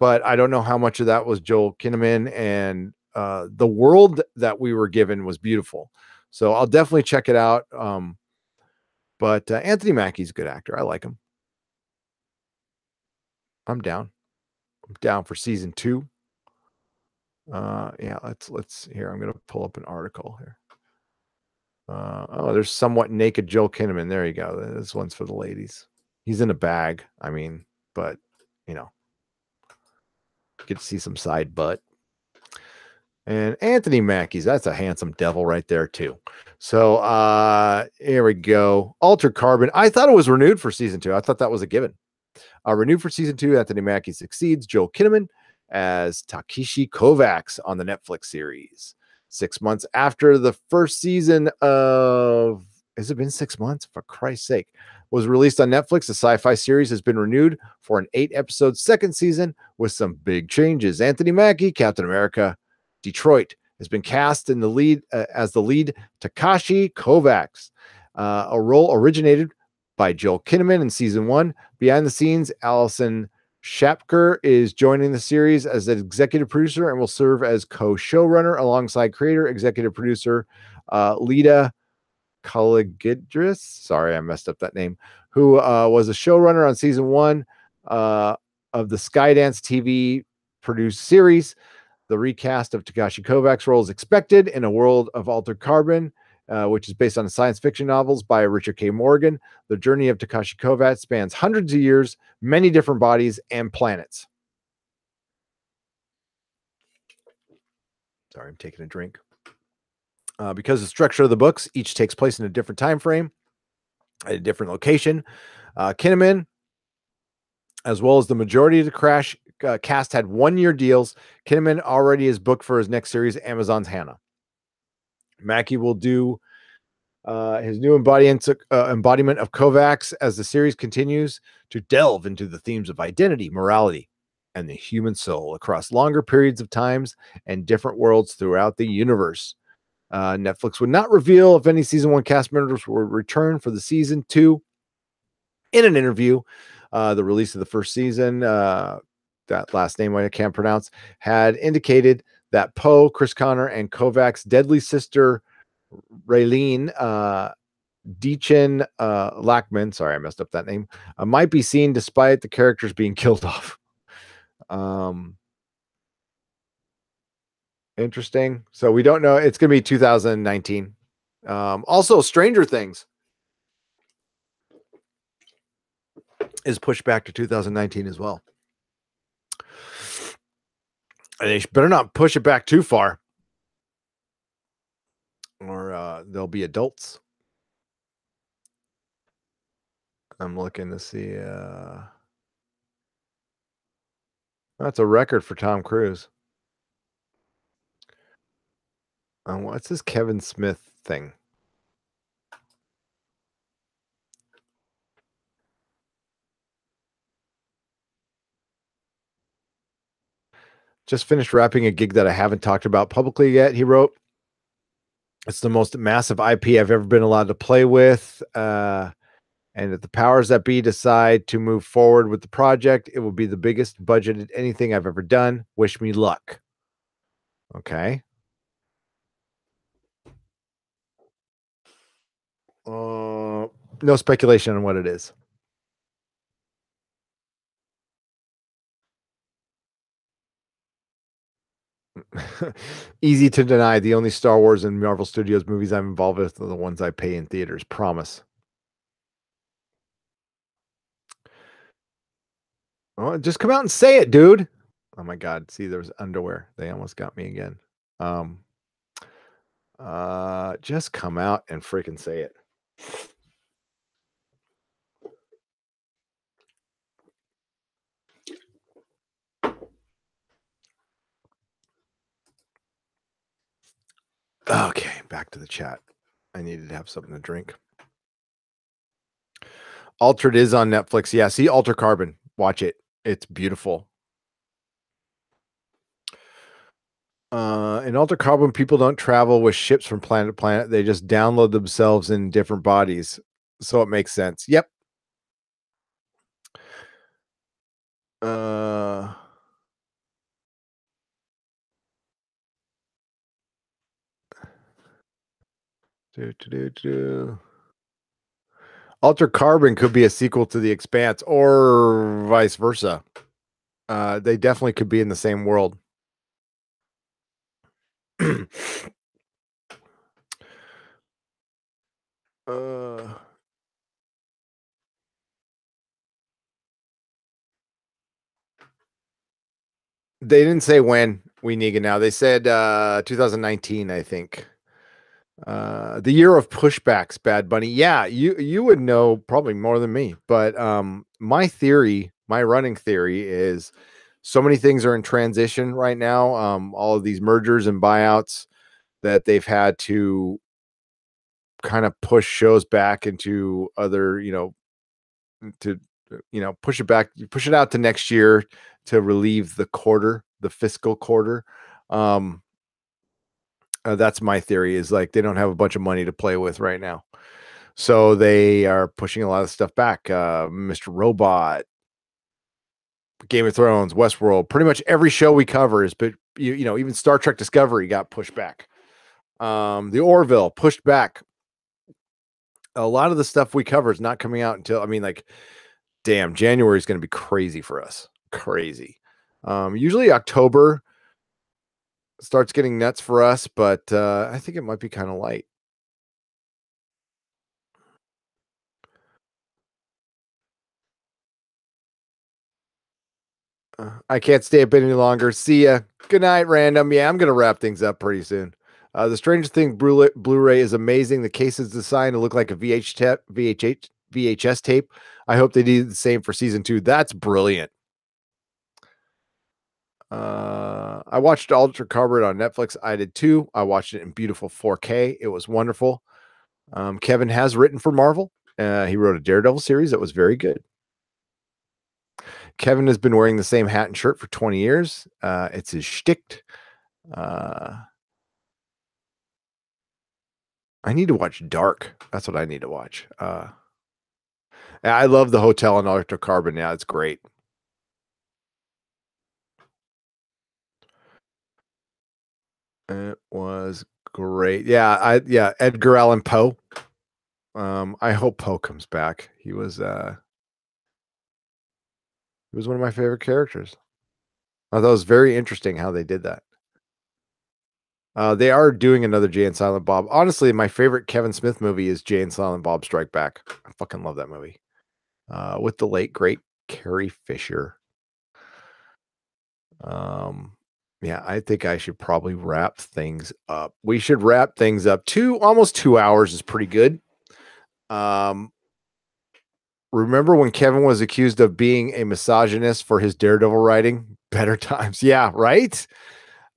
but I don't know how much of that was Joel Kinnaman, and the world that we were given was beautiful. So I'll definitely check it out. But Anthony Mackie's a good actor. I like him. I'm down. I'm down for season 2. Yeah, let's here. I'm gonna pull up an article here. There's somewhat naked Joel Kinnaman. There you go. This one's for the ladies. He's in a bag. I mean, but get to see some side butt. And Anthony Mackie's, that's a handsome devil right there too. So here we go. Altered Carbon. I thought it was renewed for season 2. I thought that was a given. Renewed for season 2, Anthony Mackie succeeds Joel Kinnaman as Takeshi Kovacs on the Netflix series. 6 months after the first season of, has it been 6 months? For Christ's sake, was released on Netflix. The sci-fi series has been renewed for an 8-episode second season with some big changes. Anthony Mackie, Captain America, Detroit, has been cast in the lead as the lead Takeshi Kovacs, a role originated by Joel Kinnaman in season 1. Behind the scenes, Allison Shapker is joining the series as an executive producer and will serve as co-showrunner alongside creator, executive producer Lita Colligidris. Sorry, I messed up that name. Who was a showrunner on season 1 of the Skydance TV produced series. The recast of Takeshi Kovacs' role is expected in a world of Altered Carbon, which is based on science fiction novels by Richard K. Morgan. The journey of Takeshi Kovacs spans hundreds of years, many different bodies, and planets. Sorry, I'm taking a drink. Because the structure of the books, each takes place in a different time frame, at a different location. Kinnaman, as well as the majority of the cast, had 1-year deals. Kinnaman already is booked for his next series, Amazon's Hannah. Mackie will do his new embodiment of Kovacs as the series continues to delve into the themes of identity, morality, and the human soul across longer periods of times and different worlds throughout the universe. Netflix would not reveal if any season 1 cast members will return for the season 2. In an interview, the release of the first season, that last name I can't pronounce, had indicated that Poe, Chris Connor, and Kovacs' deadly sister Raylene Deachin Lackman, sorry, I messed up that name, might be seen despite the characters being killed off. Interesting. So we don't know. It's going to be 2019. Also, Stranger Things is pushed back to 2019 as well. And they better not push it back too far, or they'll be adults. I'm looking to see. That's a record for Tom Cruise. What's this Kevin Smith thing? Just finished wrapping a gig that I haven't talked about publicly yet, he wrote. It's the most massive IP I've ever been allowed to play with. And if the powers that be decide to move forward with the project, it will be the biggest budgeted anything I've ever done. Wish me luck. Okay. No speculation on what it is. Easy to deny. The only Star Wars and Marvel Studios movies I'm involved with are the ones I pay in theaters. Promise. Oh, just come out and say it, dude. Oh my God. See, there's underwear. They almost got me again. Just come out and freaking say it. Okay, back to the chat. I needed to have something to drink. Altered is on Netflix. Yeah, see Altered Carbon. Watch it. It's beautiful. In Altered Carbon, people don't travel with ships from planet to planet. They just download themselves in different bodies. So it makes sense. Yep. Altered Carbon could be a sequel to The Expanse or vice versa. They definitely could be in the same world. They didn't say when. We need it now. They said 2019, I think. The year of pushbacks, Bad Bunny. Yeah, you would know probably more than me, but my running theory is so many things are in transition right now. All of these mergers and buyouts that they've had to kind of push shows back into other, to push it back, push it out to next year to relieve the fiscal quarter. Um, that's my theory, is like they don't have a bunch of money to play with right now. So they are pushing a lot of stuff back. Mr. Robot, Game of Thrones, Westworld, pretty much every show we cover is, but even Star Trek Discovery got pushed back. The Orville pushed back. A lot of the stuff we cover is not coming out until, like, damn, January is going to be crazy for us. Crazy. Usually October starts getting nuts for us, but I think it might be kind of light. I can't stay up any longer. See ya. Good night, random. Yeah, I'm going to wrap things up pretty soon. The Stranger Things Blu-ray is amazing. The case is designed to look like a VHS tape. I hope they do the same for season 2. That's brilliant. I watched Altered Carbon on Netflix. I did too. I watched it in beautiful 4K. It was wonderful. Kevin has written for Marvel. He wrote a Daredevil series that was very good. Kevin has been wearing the same hat and shirt for 20 years. It's his shtick. I need to watch Dark. That's what I need to watch. I love the hotel in Altered Carbon. Yeah, it's great. It was great. Yeah, Edgar Allan Poe. I hope Poe comes back. He was one of my favorite characters. I thought it was very interesting how they did that. They are doing another Jay and Silent Bob. Honestly, my favorite Kevin Smith movie is Jay and Silent Bob Strike Back. I fucking love that movie. With the late great Carrie Fisher. Yeah, I think I should probably wrap things up. We should wrap things up. Almost 2 hours is pretty good. Remember when Kevin was accused of being a misogynist for his Daredevil writing? Better times. Yeah, right?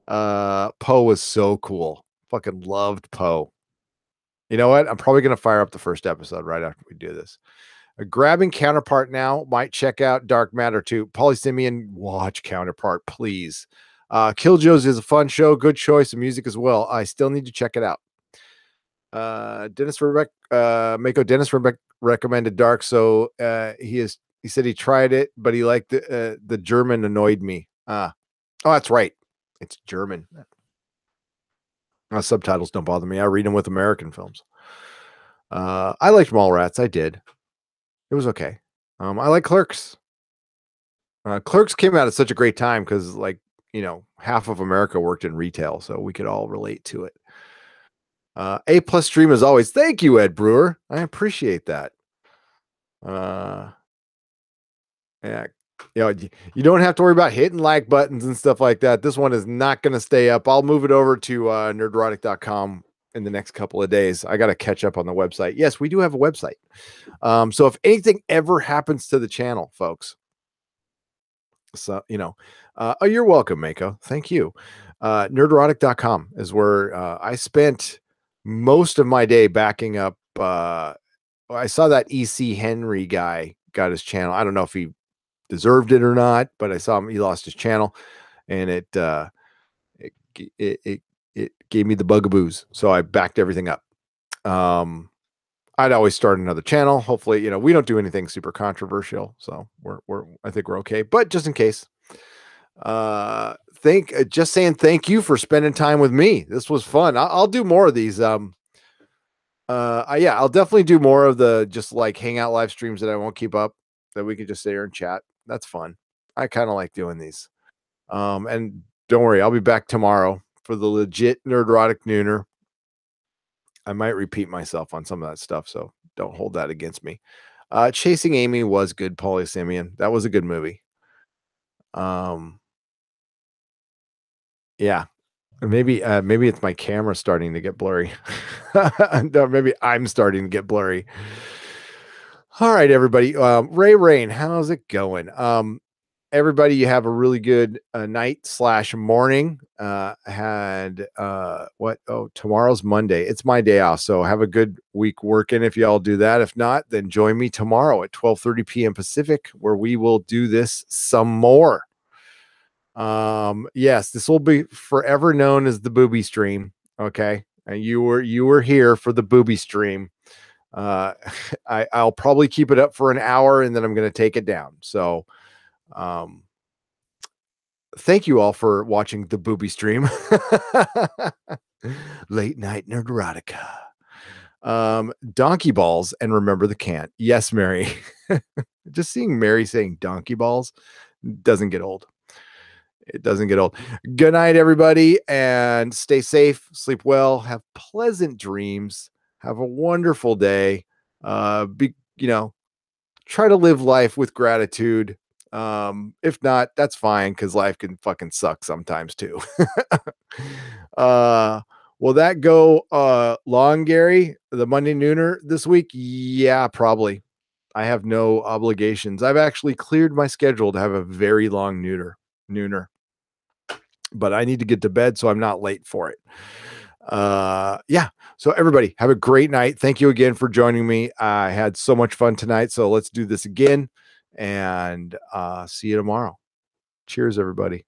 Poe was so cool. Fucking loved Poe. You know what? I'm probably going to fire up the first episode right after we do this. A grabbing counterpart now might check out Dark Matter too. Pauly Simeon, watch Counterpart, please. Killjoys is a fun show. Good choice of music as well. I still need to check it out. Mako Dennis recommended Dark, so he said he tried it, but he liked the German annoyed me. Oh, that's right. It's German. Subtitles don't bother me. I read them with American films. I liked Mallrats. I did. It was okay. I like Clerks. Clerks came out at such a great time because, half of America worked in retail, so we could all relate to it. A+ stream as always. Thank you, Ed Brewer. I appreciate that. Yeah, you don't have to worry about hitting like buttons and stuff like that. This one is not going to stay up. I'll move it over to nerdrotic.com in the next couple of days. I got to catch up on the website. Yes, we do have a website. So if anything ever happens to the channel, folks, so you're welcome, Mako. Thank you. Nerdrotic.com is where I spent most of my day backing up. I saw that EC Henry guy got his channel. I don't know if he deserved it or not, but I saw him. He lost his channel, and it gave me the bugaboos. So I backed everything up. I'd always start another channel. Hopefully, we don't do anything super controversial, so I think we're okay. But just in case, just saying thank you for spending time with me. This was fun. I'll do more of these. I'll definitely do more of the just like hangout live streams that I won't keep up, that we could just sit here and chat. That's fun. I kind of like doing these. And don't worry, I'll be back tomorrow for the legit Nerdrotic Nooner. I might repeat myself on some of that stuff, so don't hold that against me. Chasing Amy was good, Pauly Simeon. That was a good movie. Yeah. Maybe it's my camera starting to get blurry. No, maybe I'm starting to get blurry. All right, everybody. Ray Rain, how's it going? Everybody, you have a really good night slash morning. Had what? Oh, tomorrow's Monday. It's my day off, so have a good week working. If y'all do that, if not, then join me tomorrow at 12:30 p.m. Pacific, where we will do this some more. Yes, this will be forever known as the booby stream. Okay, and you were here for the booby stream. Uh, I'll probably keep it up for an hour, and then I'm going to take it down. So, um, thank you all for watching the booby stream. Late night Nerdrotica. Donkey balls, and remember the can. Yes, Mary. Just seeing Mary saying donkey balls doesn't get old. It doesn't get old. Good night, everybody, and stay safe, sleep well, have pleasant dreams, have a wonderful day. Try to live life with gratitude. If not, that's fine, because life can fucking suck sometimes too. Will that go long, Gary? The Monday Nooner this week? Yeah, probably. I have no obligations. I've actually cleared my schedule to have a very long nooner. But I need to get to bed so I'm not late for it. Yeah. So everybody have a great night. Thank you again for joining me. I had so much fun tonight. So let's do this again and see you tomorrow. Cheers, everybody.